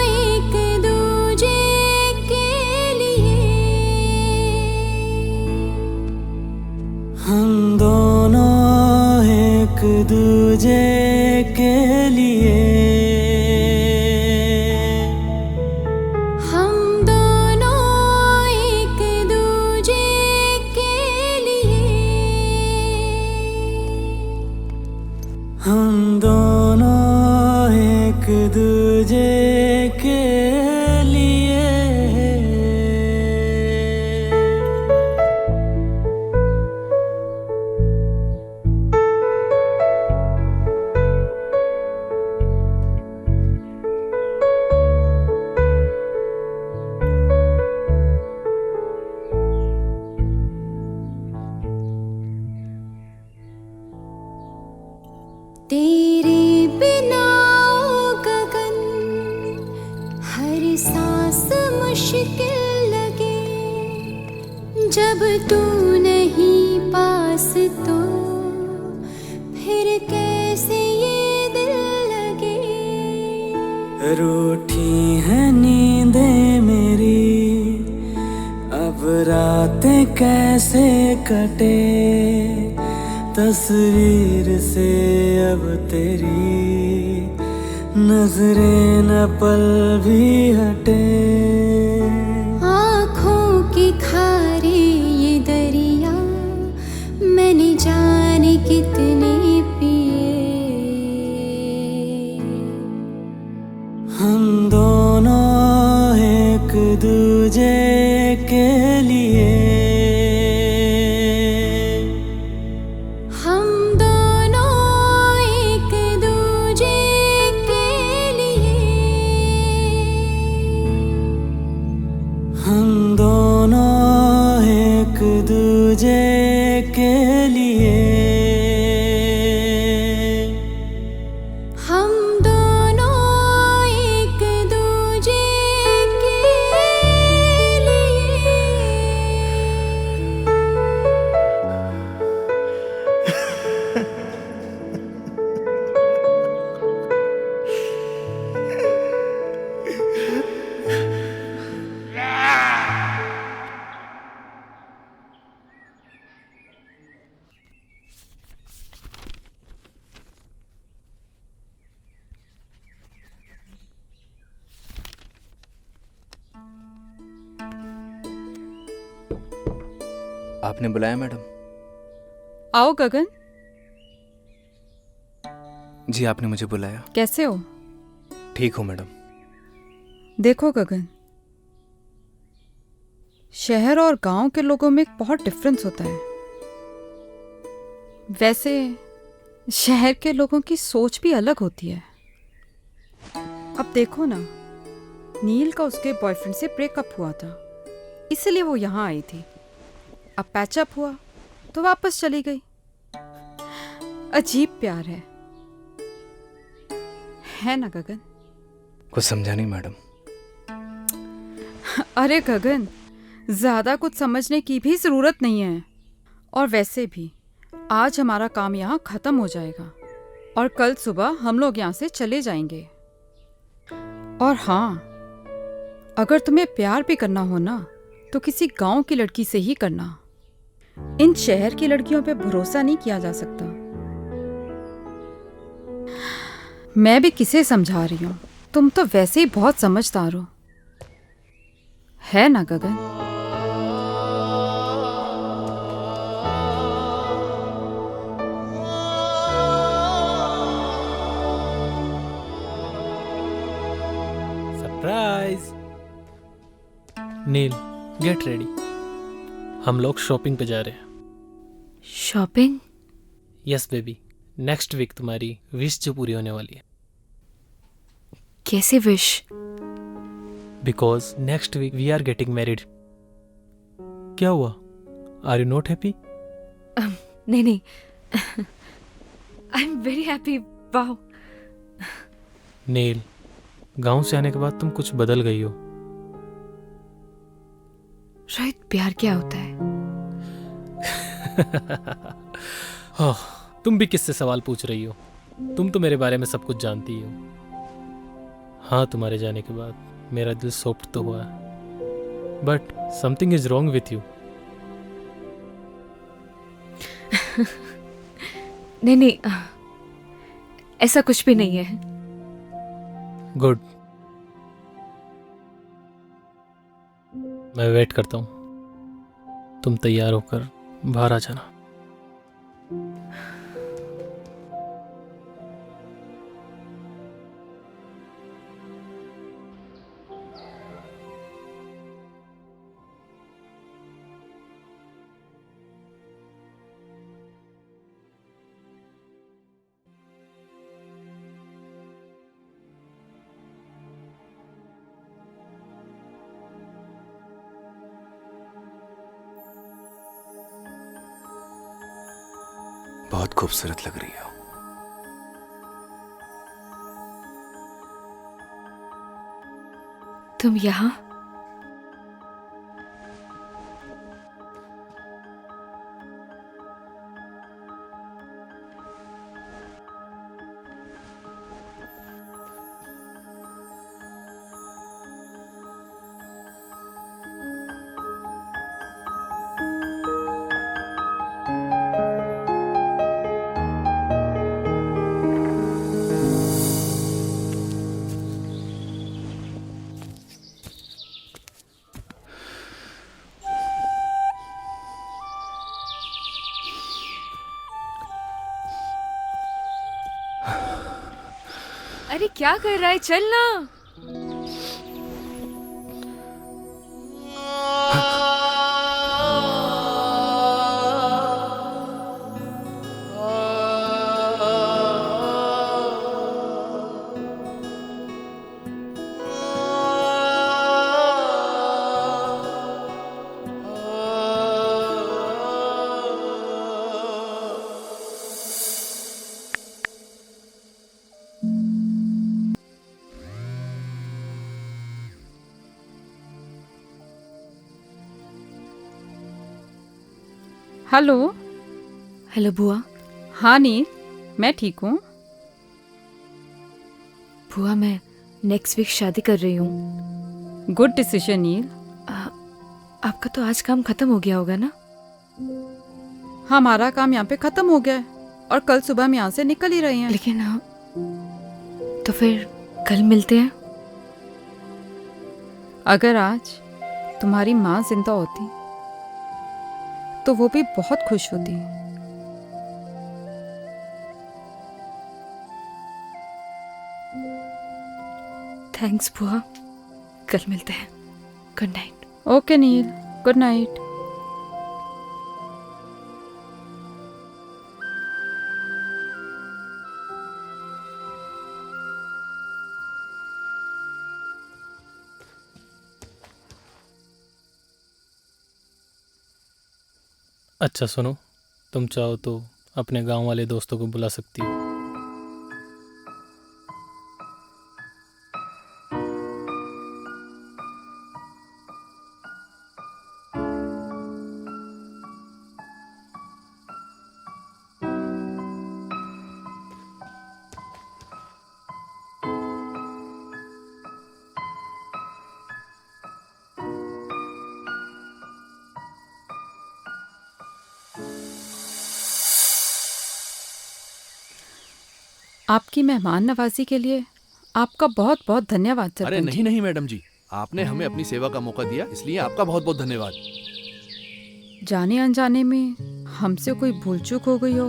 एक दूजे के लिए, हम दोनों एक दूजे के लिए, हम दोनों एक दूजे के लिए, हम दोनों एक दूजे के लिए। तेरे बिना ओ गगन हर सांस मुश्किल लगे, जब तू नहीं पास तो फिर कैसे ये दिल लगे। रूठी है नींदें मेरी, अब रातें कैसे कटे, तस्वीर से अब तेरी नजरें न पल भी हटे। आँखों की खारी ये दरिया मैंने जाने कितने पिए। हम दोनों एक दूजे के लिए, हम दोनों एक दूजे के लिए, हम दोनों एक दूजे के लिए, हम दोनों एक दूजे के लिए। आपने बुलाया मैडम? आओ गगन। जी आपने मुझे बुलाया। कैसे हो? ठीक हूँ मैडम। देखो गगन, शहर और गांव के लोगों में बहुत डिफरेंस होता है। वैसे शहर के लोगों की सोच भी अलग होती है। अब देखो ना, नील का उसके बॉयफ्रेंड से ब्रेकअप हुआ था, इसलिए वो यहाँ आई थी। अब पैचअप हुआ तो वापस चली गई। अजीब प्यार है ना गगन? कुछ समझा नहीं मैडम। अरे गगन, ज्यादा कुछ समझने की भी जरूरत नहीं है। और वैसे भी आज हमारा काम यहाँ खत्म हो जाएगा और कल सुबह हम लोग यहाँ से चले जाएंगे। और हाँ, अगर तुम्हें प्यार भी करना हो ना तो किसी गांव की लड़की से ही करना। इन शहर की लड़कियों पे भरोसा नहीं किया जा सकता। मैं भी किसे समझा रही हूँ, तुम तो वैसे ही बहुत समझदार हो, है ना Gagan? Surprise. Neel, get ready, हम लोग शॉपिंग पे जा रहे हैं। Shopping? Yes baby, next week तुम्हारी विश जो पूरी होने वाली है। कैसे wish? Because next week we are getting married. क्या हुआ? Are you not happy? नहीं नहीं, I am very happy. Wow. Neel, गांव से आने के बाद तुम कुछ बदल गई हो। रोहित, प्यार क्या होता है? हाँ, तुम भी किससे सवाल पूछ रही हो? तुम तो मेरे बारे में सब कुछ जानती हो। हाँ, तुम्हारे जाने के बाद मेरा दिल सॉफ्ट तो हुआ है, but something is wrong with you. नहीं नहीं, ऐसा कुछ भी नहीं है। गुड, मैं वेट करता हूँ। तुम तैयार होकर बाहर आ जाना। बहुत खूबसूरत लग रही हो। तुम यहाँ? अरे क्या कर रहा है, चल ना। हेलो। हेलो बुआ। हाँ नील, मैं ठीक हूँ। बुआ मैं नेक्स्ट वीक शादी कर रही हूँ। गुड डिसीजन नील। आपका तो आज काम खत्म हो गया होगा ना? हमारा काम यहाँ पे खत्म हो गया है और कल सुबह हम यहाँ से निकल ही रहे हैं। लेकिन तो फिर कल मिलते हैं। अगर आज तुम्हारी माँ जिंदा होती तो वो भी बहुत खुश होती। थैंक्स बुआ, कल मिलते हैं। Good night. ओके नील, गुड नाइट। अच्छा सुनो, तुम चाहो तो अपने गांव वाले दोस्तों को बुला सकती हो। आपकी मेहमान नवाजी के लिए आपका बहुत बहुत धन्यवाद सरपंच। अरे नहीं नहीं मैडम जी, आपने हमें अपनी सेवा का मौका दिया, इसलिए आपका बहुत बहुत धन्यवाद। जाने अनजाने में हमसे कोई भूल चूक हो गई हो,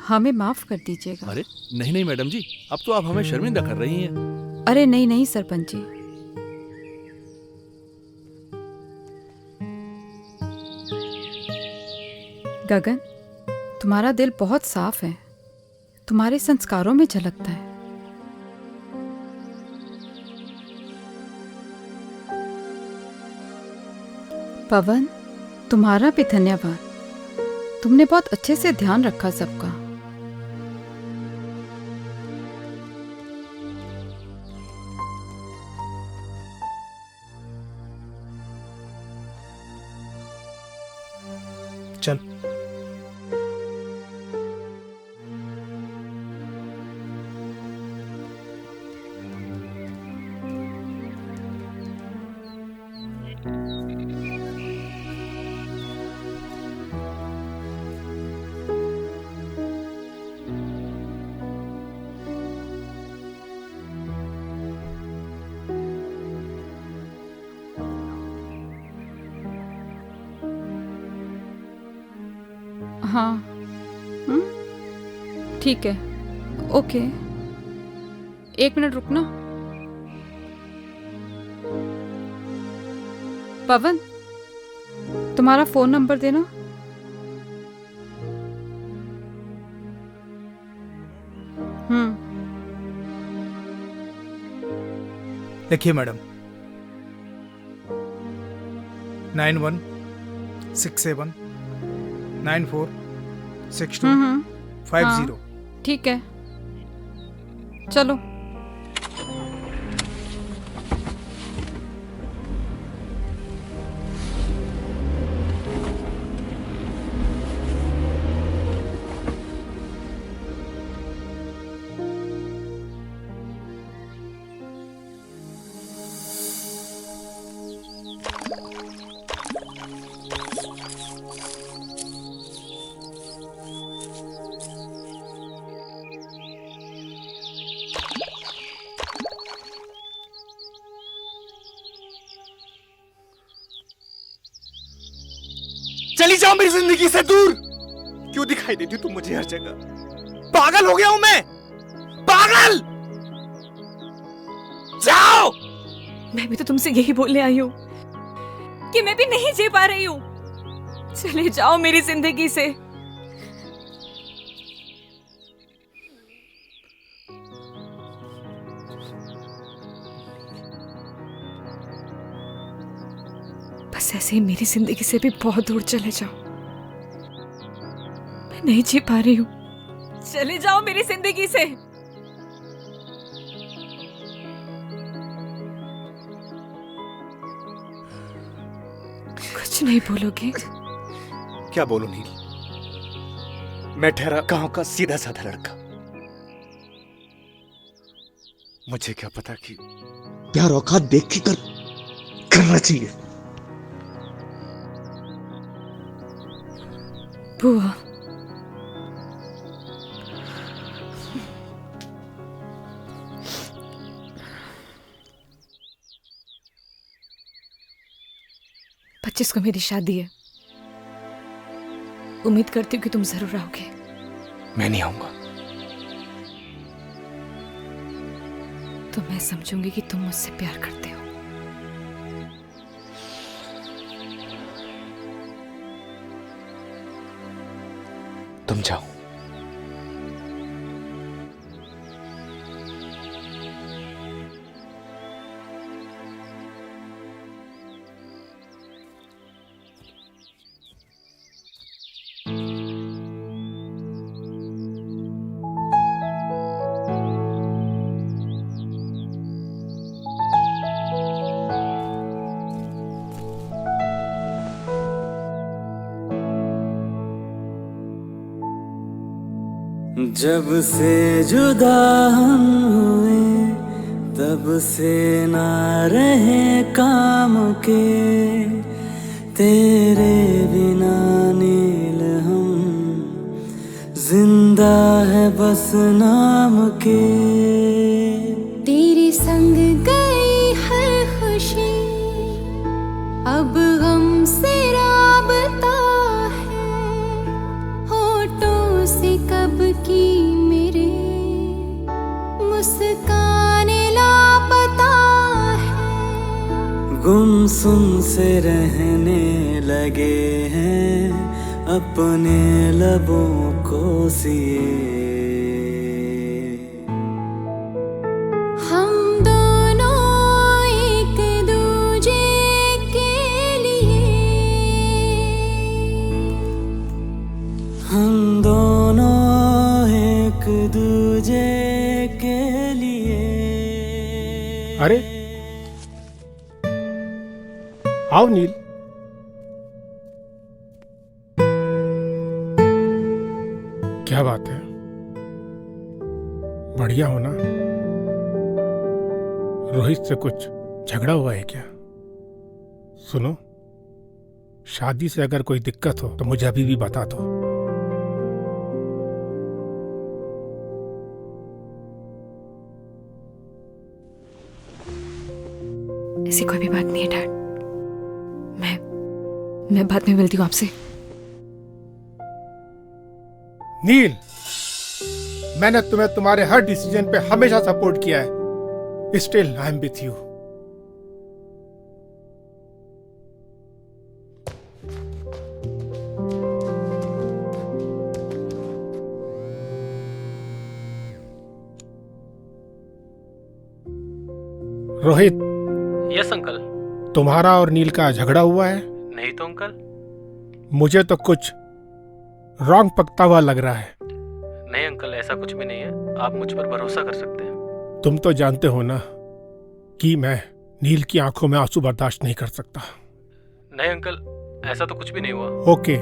हमें माफ कर दीजिएगा। अरे नहीं नहीं मैडम जी, अब तो आप हमें शर्मिंदा कर रही हैं। अरे नहीं नहीं सरपंच जी, गगन तुम्हारा दिल बहुत साफ है, तुम्हारे संस्कारों में झलकता है। पवन तुम्हारा भी धन्यवाद, तुमने बहुत अच्छे से ध्यान रखा सबका। चल हाँ ठीक है, ओके। 1 मिनट रुकना। पवन तुम्हारा फोन नंबर देना। लिखिए मैडम। 9167 946250। ठीक है, चलो। चली जाओ मेरी जिंदगी से दूर। क्यों दिखाई देती तुम मुझे हर जगह? पागल हो गया हूं मैं, पागल। निकल, जाओ। मैं भी तो तुमसे यही बोलने आई हूँ कि मैं भी नहीं जी पा रही हूँ। चले जाओ मेरी जिंदगी से। बस ऐसे ही मेरी जिंदगी से भी बहुत दूर चले जाओ। मैं नहीं जी पा रही हूँ। चले जाओ मेरी जिंदगी से। कुछ नहीं बोलोगे? क्या बोलूं नील, मैं ठहरा गांव का सीधा साधा लड़का। मुझे क्या पता कि प्यार औकात देख के करना चाहिए। बुआ, पच्चीस को मेरी शादी है। उम्मीद करती हूँ कि तुम जरूर आओगे। मैं नहीं आऊंगा। तो मैं समझूंगी कि तुम मुझसे प्यार करते हो। तुम जाओ। जब से जुदा हम हुए तब से ना रहे काम के, तेरे बिना नील हम जिंदा है बस नाम के। तेरे संग गई हर खुशी अब हमसे राबता है, होठों से कब की मेरे मुस्कान लापता है। गुमसुम से रहने लगे हैं अपने लबों को सिए। हम दोनों एक दूजे के लिए, हम दोनों एक दूजे के लिए। अरे आओ नील। क्या बात है, बढ़िया हो ना? रोहित से कुछ झगड़ा हुआ है क्या? सुनो, शादी से अगर कोई दिक्कत हो तो मुझे अभी भी बता दो। ऐसी कोई भी बात नहीं है डैड। मैं बाद में मिलती हूँ आपसे। नील, मैंने तुम्हें तुम्हारे हर डिसीजन पे हमेशा सपोर्ट किया है। Still I am with you. Rohit. Yes uncle. तुम्हारा और नील का झगड़ा हुआ है? नहीं तो अंकल। मुझे तो कुछ रॉन्ग पकता हुआ लग रहा है। नहीं अंकल, ऐसा कुछ भी नहीं है, आप मुझ पर भरोसा कर सकते हैं। तुम तो जानते हो ना कि मैं नील की आंखों में आंसू बर्दाश्त नहीं कर सकता। नहीं अंकल, ऐसा तो कुछ भी नहीं हुआ। ओके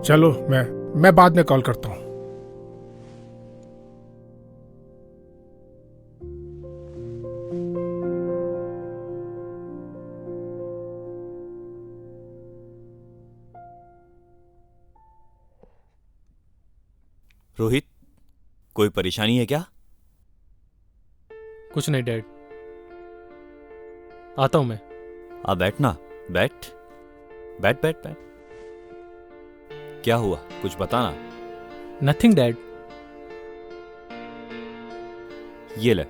चलो, मैं बाद में कॉल करता हूँ। रोहित, कोई परेशानी है क्या? कुछ नहीं डैड, आता हूं मैं। बैठना, बैठ बैठ बैठ बैठ। क्या हुआ, कुछ बताना। Nothing dad. ये ले।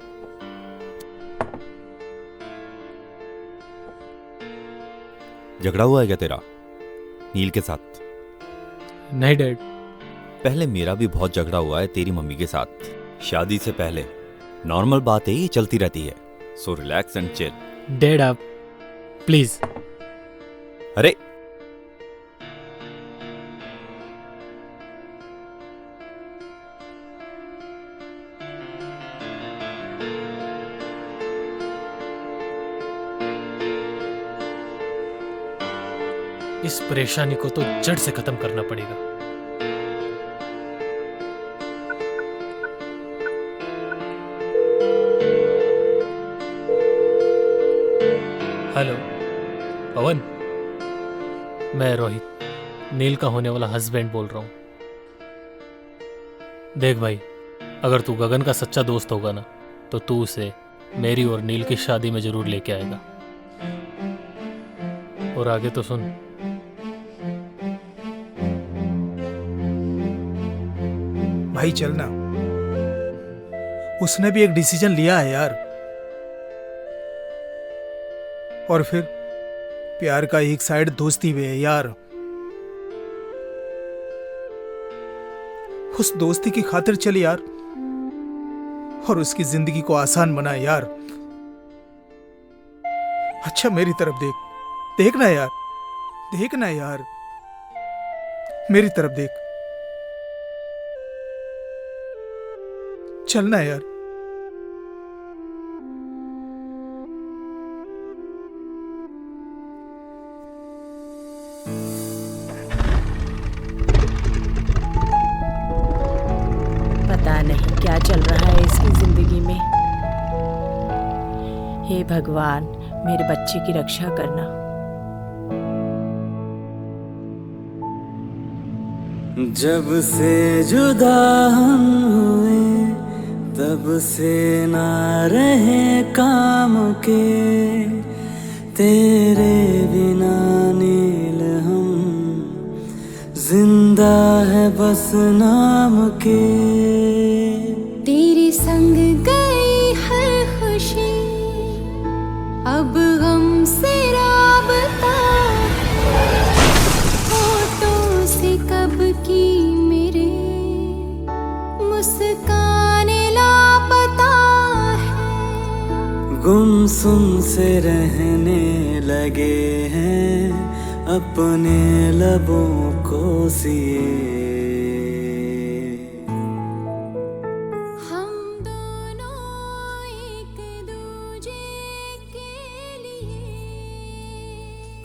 झगड़ा हुआ है क्या तेरा नील के साथ? नहीं डैड। पहले मेरा भी बहुत झगड़ा हुआ है तेरी मम्मी के साथ, शादी से पहले। नॉर्मल बात है, ये चलती रहती है। So relax and chill. Dad आप प्लीज। अरे इस परेशानी को तो जड़ से खत्म करना पड़ेगा। हेलो पवन, मैं रोहित, नील का होने वाला हस्बैंड बोल रहा हूं। देख भाई, अगर तू गगन का सच्चा दोस्त होगा ना, तो तू उसे मेरी और नील की शादी में जरूर लेके आएगा। और आगे तो सुन। भाई चलना, उसने भी एक डिसीजन लिया है यार। और फिर प्यार का एक साइड दोस्ती भी है यार। उस दोस्ती की खातिर चल यार, और उसकी जिंदगी को आसान बना यार। अच्छा मेरी तरफ देख, देखना यार, देखना यार, मेरी तरफ देख। चलना यार। पता नहीं क्या चल रहा है इसकी जिंदगी में। हे भगवान, मेरे बच्चे की रक्षा करना। जब से जुदा हम हुए, तब से ना रहे काम के, तेरे बिना नील हम जिंदा है बस नाम के। तेरे संग गई हर खुशी, अब हमसे राबता। होठों से कब की मेरे मुस्काने लापता है। गुमसुम से रहने लगे हैं अपने लबों को सिए।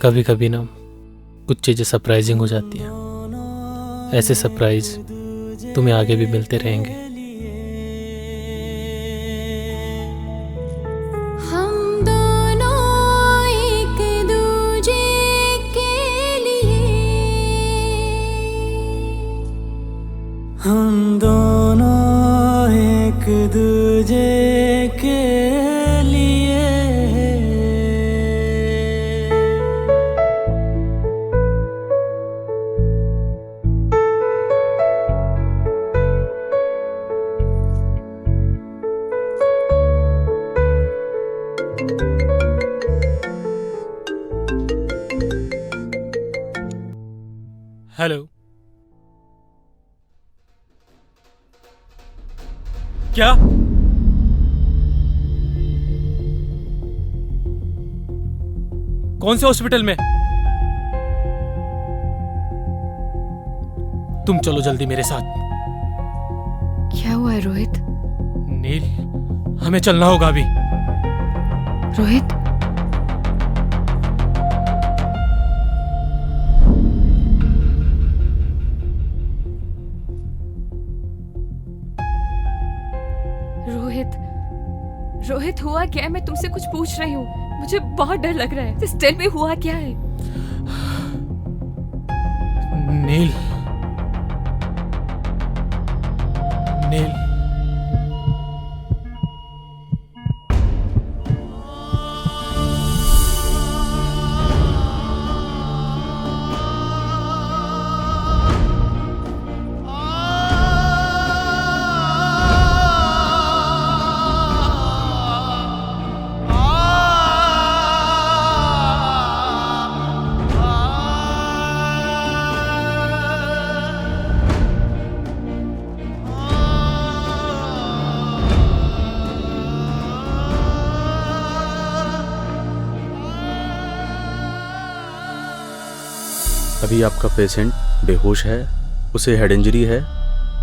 कभी कभी ना कुछ चीजें सरप्राइजिंग हो जाती हैं। ऐसे सरप्राइज तुम्हें आगे भी मिलते रहेंगे। हम दोनों एक दूजे के लिए, हम दोनों एक दूजे के लिए। हेलो, क्या? कौन से हॉस्पिटल में? तुम चलो जल्दी मेरे साथ। क्या हुआ है रोहित? नील, हमें चलना होगा अभी। रोहित, रोहित, रोहित हुआ क्या है? मैं तुमसे कुछ पूछ रही हूँ, मुझे बहुत डर लग रहा है। Just tell me हुआ क्या है? नील, नील, अभी आपका पेशेंट बेहोश है, उसे हेड इंजरी है,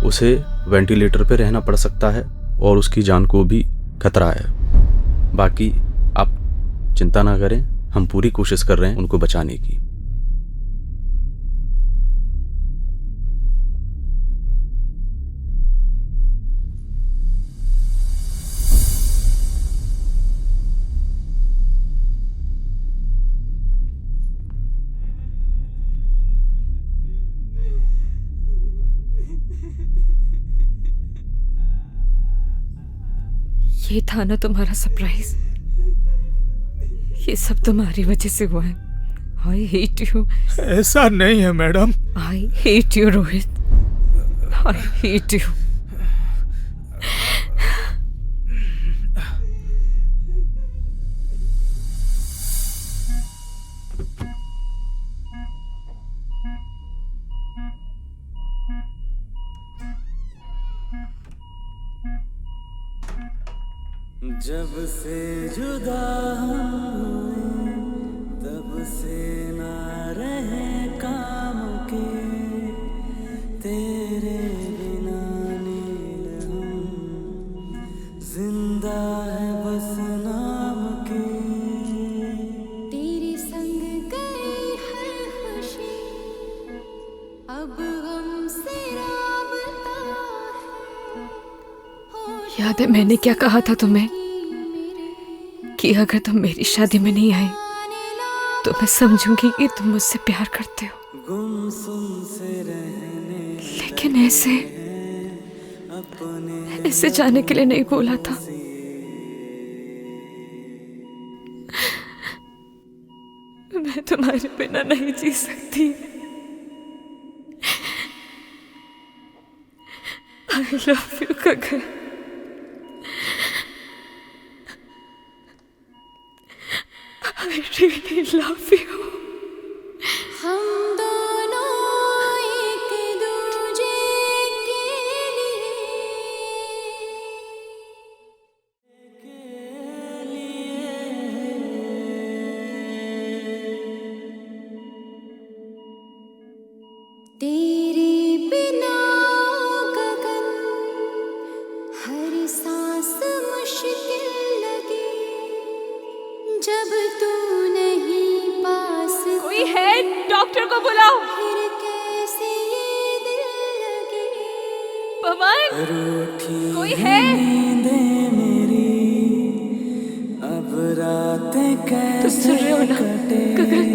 उसे वेंटिलेटर पे रहना पड़ सकता है और उसकी जान को भी खतरा है। बाकी आप चिंता ना करें, हम पूरी कोशिश कर रहे हैं उनको बचाने की। ये था ना तुम्हारा सरप्राइज। ये सब तुम्हारी वजह से हुआ है। I hate you. ऐसा नहीं है madam. I hate you Rohit, I hate you. जब से जुदा हुए तब से ना रहे काम के, तेरे बिना नील हम जिंदा है बस नाम के। तेरे संग गई है खुशी, अब हमसे राबता है। याद है मैंने क्या कहा था तुम्हें कि अगर तुम मेरी शादी में नहीं आए तो मैं समझूंगी कि तुम मुझसे प्यार करते हो। गुमसुम से रहने लेकिन ऐसे जाने के लिए नहीं बोला था। मैं तुम्हारे बिना नहीं जी सकती। I love you Gagan. I really love you. हम दोनों एक दूजे के लिए। तेरे बिना गगन हर सांस मुश्किल लगे, जब तू नहीं पास। कोई है? डॉक्टर को बुलाओ। फिर कैसे ये दिल लगे। पवन, कोई है? नींदें मेरी अब रातें कैसे तुम सुन रहे हो ना? गगन,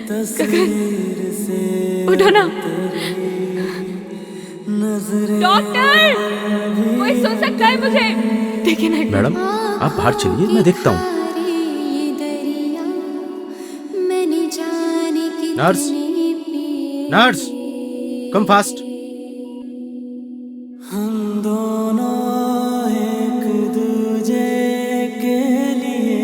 तस्वीर से उठो ना। नजरें डॉक्टर, कोई सुन सकता है मुझे? देखिए ना। मैडम आप बाहर चलिए, मैं देखता हूँ। Nurse, nurse, come fast. हम दोनों एक दूजे के लिए।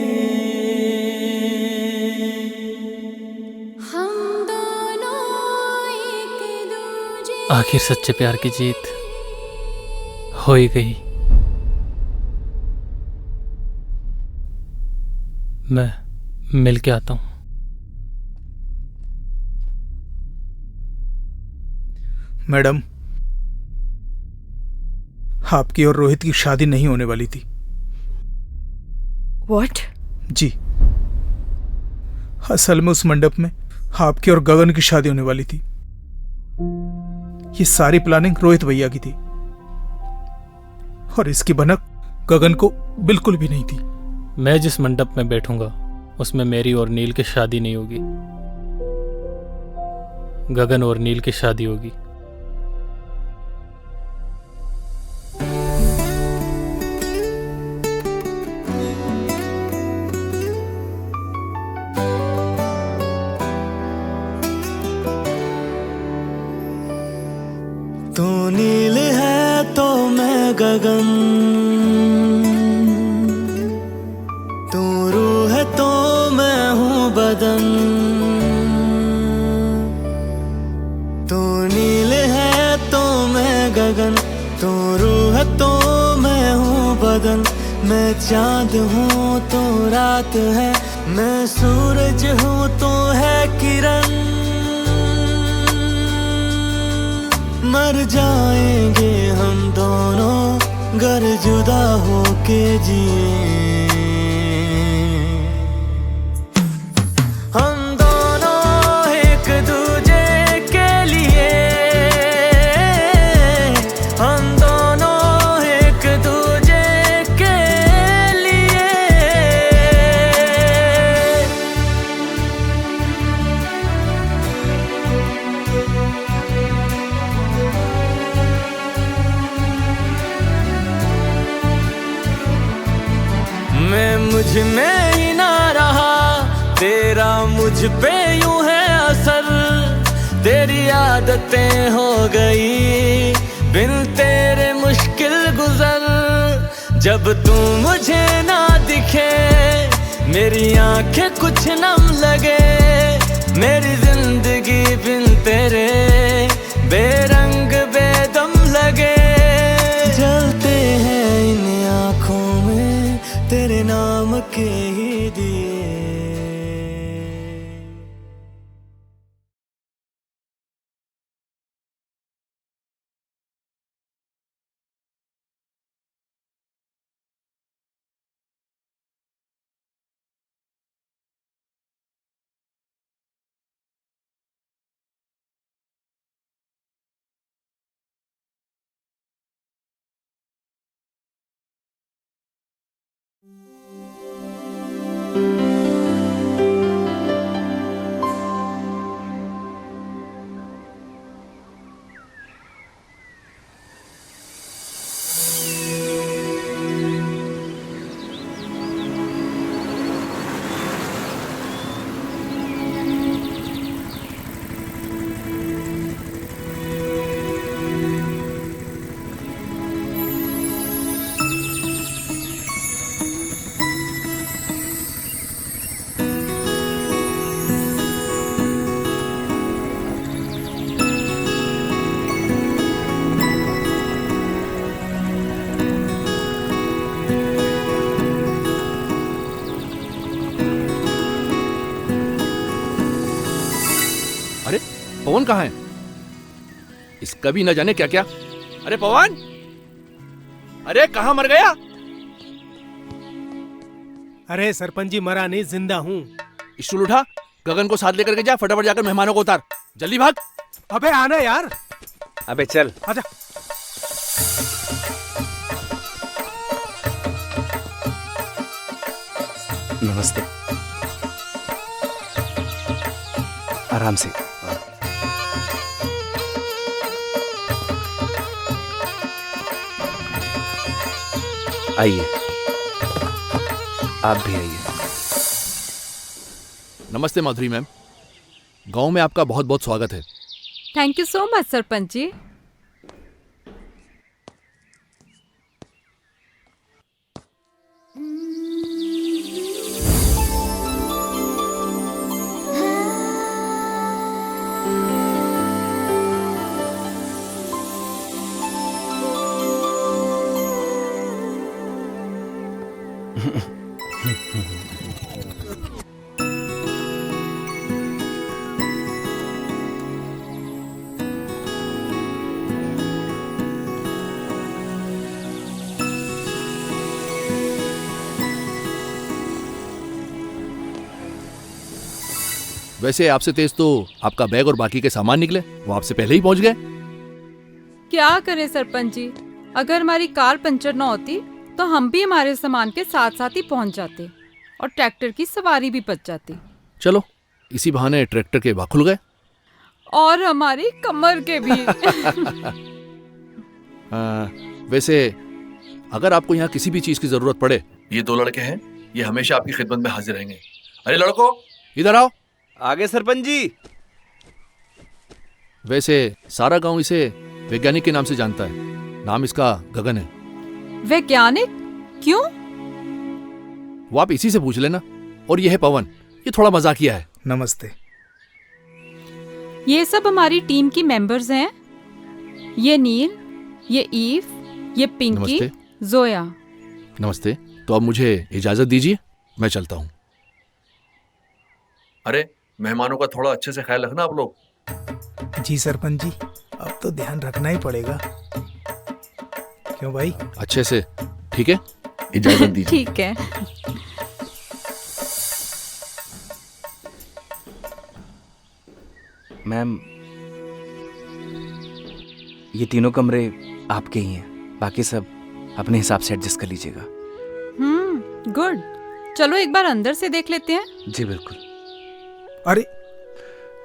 हम दोनों एक दूजे। आखिर सच्चे प्यार की जीत हो ही गई। मैं मिल के आता हूँ। मैडम, आपकी और रोहित की शादी नहीं होने वाली थी। What? जी, असल में उस मंडप में आपकी और गगन की शादी होने वाली थी। ये सारी प्लानिंग रोहित भैया की थी और इसकी भनक गगन को बिल्कुल भी नहीं थी। मैं जिस मंडप में बैठूंगा उसमें मेरी और नील की शादी नहीं होगी, गगन और नील की शादी होगी। तू नील है तो मैं गगन, तू रूह है तो मैं हूँ बदन। तू नील है तो मैं गगन, तू रूह है तो मैं हूँ बदन। मैं चांद हूँ तो रात है, मैं सूरज हूँ तो है किरण। मर जाएंगे हम दोनों गर जुदा होके जिए। हम दोनों एक दूजे के लिए, हम दोनों एक दूजे के लिए। मैं मुझ में ही ना रहा, तेरा मुझ पे यूं है असर। तेरी आदतें हो गई बिन तेरे मुश्किल गुजर। जब तू मुझे ना दिखे मेरी आंखें कुछ नम लगे। मेरी जिंदगी बिन तेरे बेरंग बेदम लगे। जलते हैं इन आँखों में तेरे नाम के ही दिए। अरे पवन कहाँ है? इसका भी न जाने क्या क्या। अरे पवन, अरे कहाँ मर गया? अरे सरपंच जी मरा नहीं, जिंदा हूँ। स्टूल उठा, गगन को साथ लेकर के जा, फटाफट जाकर मेहमानों को उतार। जल्दी भाग। अबे आना यार। अबे चल। आजा। नमस्ते। आराम से। आइए, आप भी आइए। नमस्ते माधुरी मैम, गांव में आपका बहुत बहुत स्वागत है। Thank you so much sarpanch ji. वैसे आपसे तेज तो आपका बैग और बाकी के सामान निकले, वो आपसे पहले ही पहुंच गए। क्या करें सरपंच जी, अगर हमारी कार पंचर न होती तो हम भी हमारे सामान के साथ साथ ही पहुंच जाते और ट्रैक्टर की सवारी भी बच जाती। चलो, इसी बहाने ट्रैक्टर के भाग खुल गए और हमारी कमर के भी। वैसे अगर आपको यहाँ किसी भी चीज की जरूरत पड़े, ये दो लड़के हैं, ये हमेशा आपकी खिदमत में हाजिर रहेंगे। अरे लड़को, इधर आओ। आगे सरपंच जी। वैसे सारा गांव इसे वैज्ञानिक के नाम से जानता है। नाम इसका गगन है। वैज्ञानिक? क्यों? वो आप इसी से पूछ लेना। और ये है पवन, ये थोड़ा मजाकिया है। नमस्ते। ये सब हमारी टीम की मेंबर्स हैं। ये नील, ये ईव, ये पिंकी, जोया। नमस्ते। तो अब मुझे इजाजत दीजिए, मैं चलता हूँ। अरे मेहमानों का थोड़ा अच्छे से ख्याल रखना आप लोग। जी सरपंच जी। अब तो ध्यान रखना ही पड़ेगा। क्यों भाई? अच्छे से, ठीक है? इजाजत दीजिए। ठीक है। मैम, ये तीनों कमरे आपके ही हैं, बाकी सब अपने हिसाब से एडजस्ट कर लीजिएगा। गुड। चलो एक बार अंदर से देख लेते हैं। जी बिल्कुल। अरे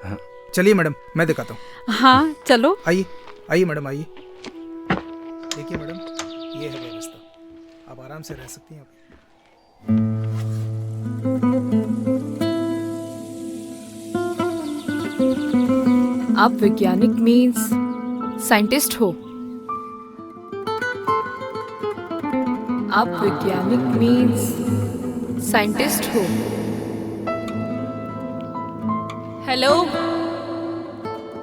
हाँ। चलिए मैडम, मैं दिखाता हूँ। हाँ चलो। आइए आइए मैडम, आइए। देखिए मैडम, ये है व्यवस्था, आप आराम से रह सकती हैं। आप वैज्ञानिक मीन्स साइंटिस्ट हो? आप वैज्ञानिक मीन्स साइंटिस्ट हो? हेलो,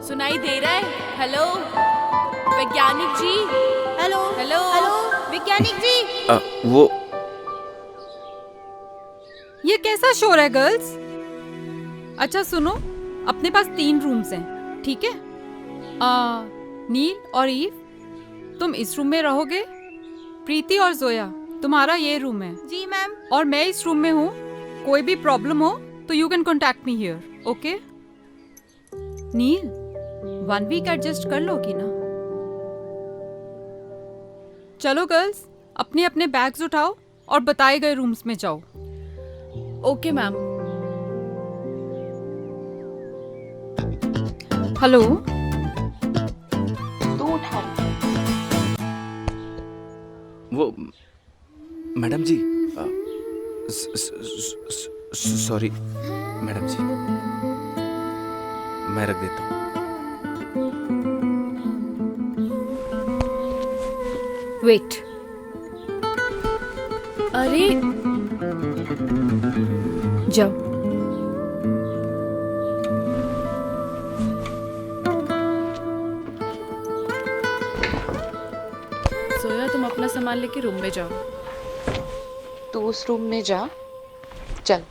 सुनाई दे रहा है? हेलो वैज्ञानिक जी। हेलो हेलो हेलो वैज्ञानिक जी। वो ये कैसा शोर है गर्ल्स? अच्छा सुनो, अपने पास 3 रूम्स हैं, ठीक है? नील और ईव तुम इस रूम में रहोगे। प्रीति और जोया तुम्हारा ये रूम है। जी मैम। और मैं इस रूम में हूँ। कोई भी प्रॉब्लम हो तो you can contact me here, okay? Neel, 1 week adjust कर लोगी ना? चलो गर्ल्स, अपने अपने बैग्स उठाओ और बताए गए रूम्स में जाओ। Okay ma'am. हेलो, तू उठा। वो मैडम जी, सॉरी मैडम जी, मैं रख देता हूँ। वेट। अरे जाओ। सोया, तुम अपना सामान लेके रूम में जाओ। तू उस रूम में जा, चल।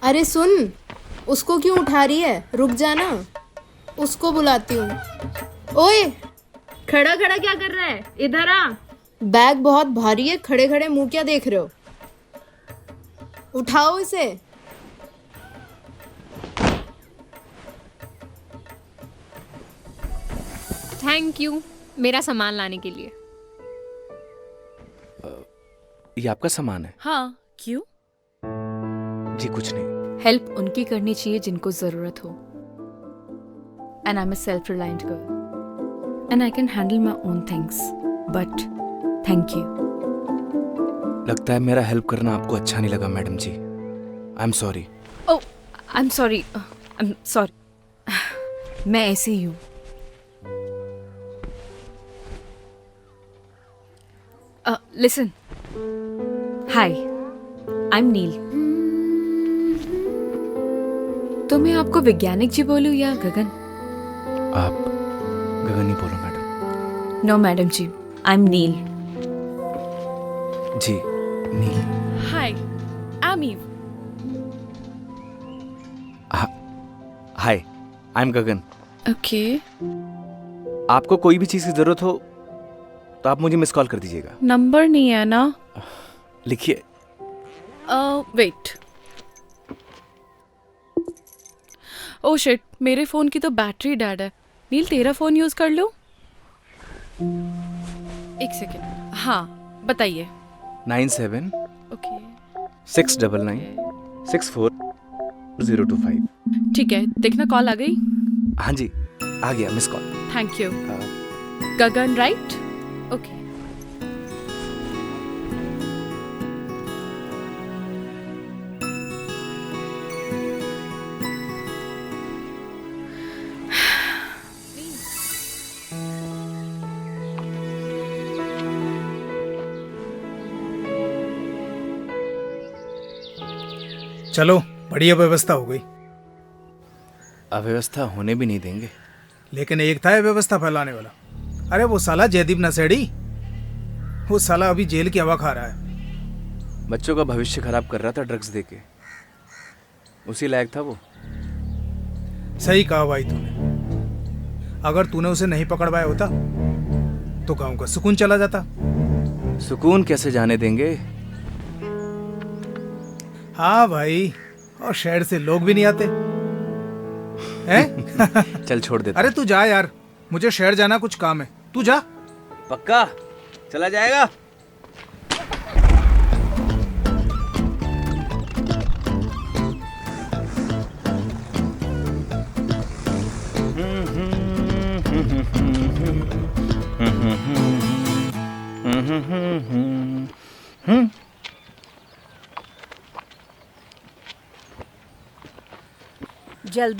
अरे सुन, उसको क्यों उठा रही है? रुक जाना, उसको बुलाती हूँ। ओए, खड़ा खड़ा क्या कर रहा है? इधर आ। बैग बहुत भारी है, खड़े खड़े मुंह क्या देख रहे हो? उठाओ इसे। थैंक यू मेरा सामान लाने के लिए। ये आपका सामान है? हाँ, क्यों? जी कुछ नहीं। हेल्प उनकी करनी चाहिए जिनको जरूरत हो। And I am a self reliant girl and I can handle my own things, but thank you. लगता है मेरा हेल्प करना आपको अच्छा नहीं लगा madam ji. I am sorry. Oh, I am sorry, I am sorry. मैं ऐसे ही हूँ। Listen, hi, I am Neel. तो मैं आपको वैज्ञानिक जी बोलूं या गगन? आप गगन ही बोलो madam. No madam ji, I am Neel. जी Neel. Hi, I am Eve. Hi, I am Gagan. Okay. आपको कोई भी चीज़ की ज़रूरत हो तो आप मुझे मिस कॉल कर दीजिएगा। नंबर नहीं है ना? लिखिए। वेट। ओह शिट, मेरे फ़ोन की तो बैटरी डेड है। नील, तेरा फ़ोन यूज़ कर लो। एक सेकेंड। हाँ बताइए। 97 ओके 699 64 025। ठीक है, देखना कॉल आ गई। हाँ जी, आ गया miss call. Thank you. Gagan right? Okay. चलो, बढ़िया व्यवस्था हो गई। अव्यवस्था होने भी नहीं देंगे। लेकिन एक था व्यवस्था फैलाने वाला। अरे वो साला जयदीप नशेड़ी, वो साला अभी जेल की हवा खा रहा है। बच्चों का भविष्य खराब कर रहा था ड्रग्स देके। उसी लायक था वो। सही कहा भाई तूने। अगर तूने उसे नहीं पकड़वाया होता तो गांव का सुकून चला जाता। सुकून कैसे जाने देंगे? हाँ भाई, और शहर से लोग भी नहीं आते हैं? चल छोड़ दे। अरे तू जा यार, मुझे शहर जाना, कुछ काम है, तू जा। पक्का चला जाएगा? जल्दी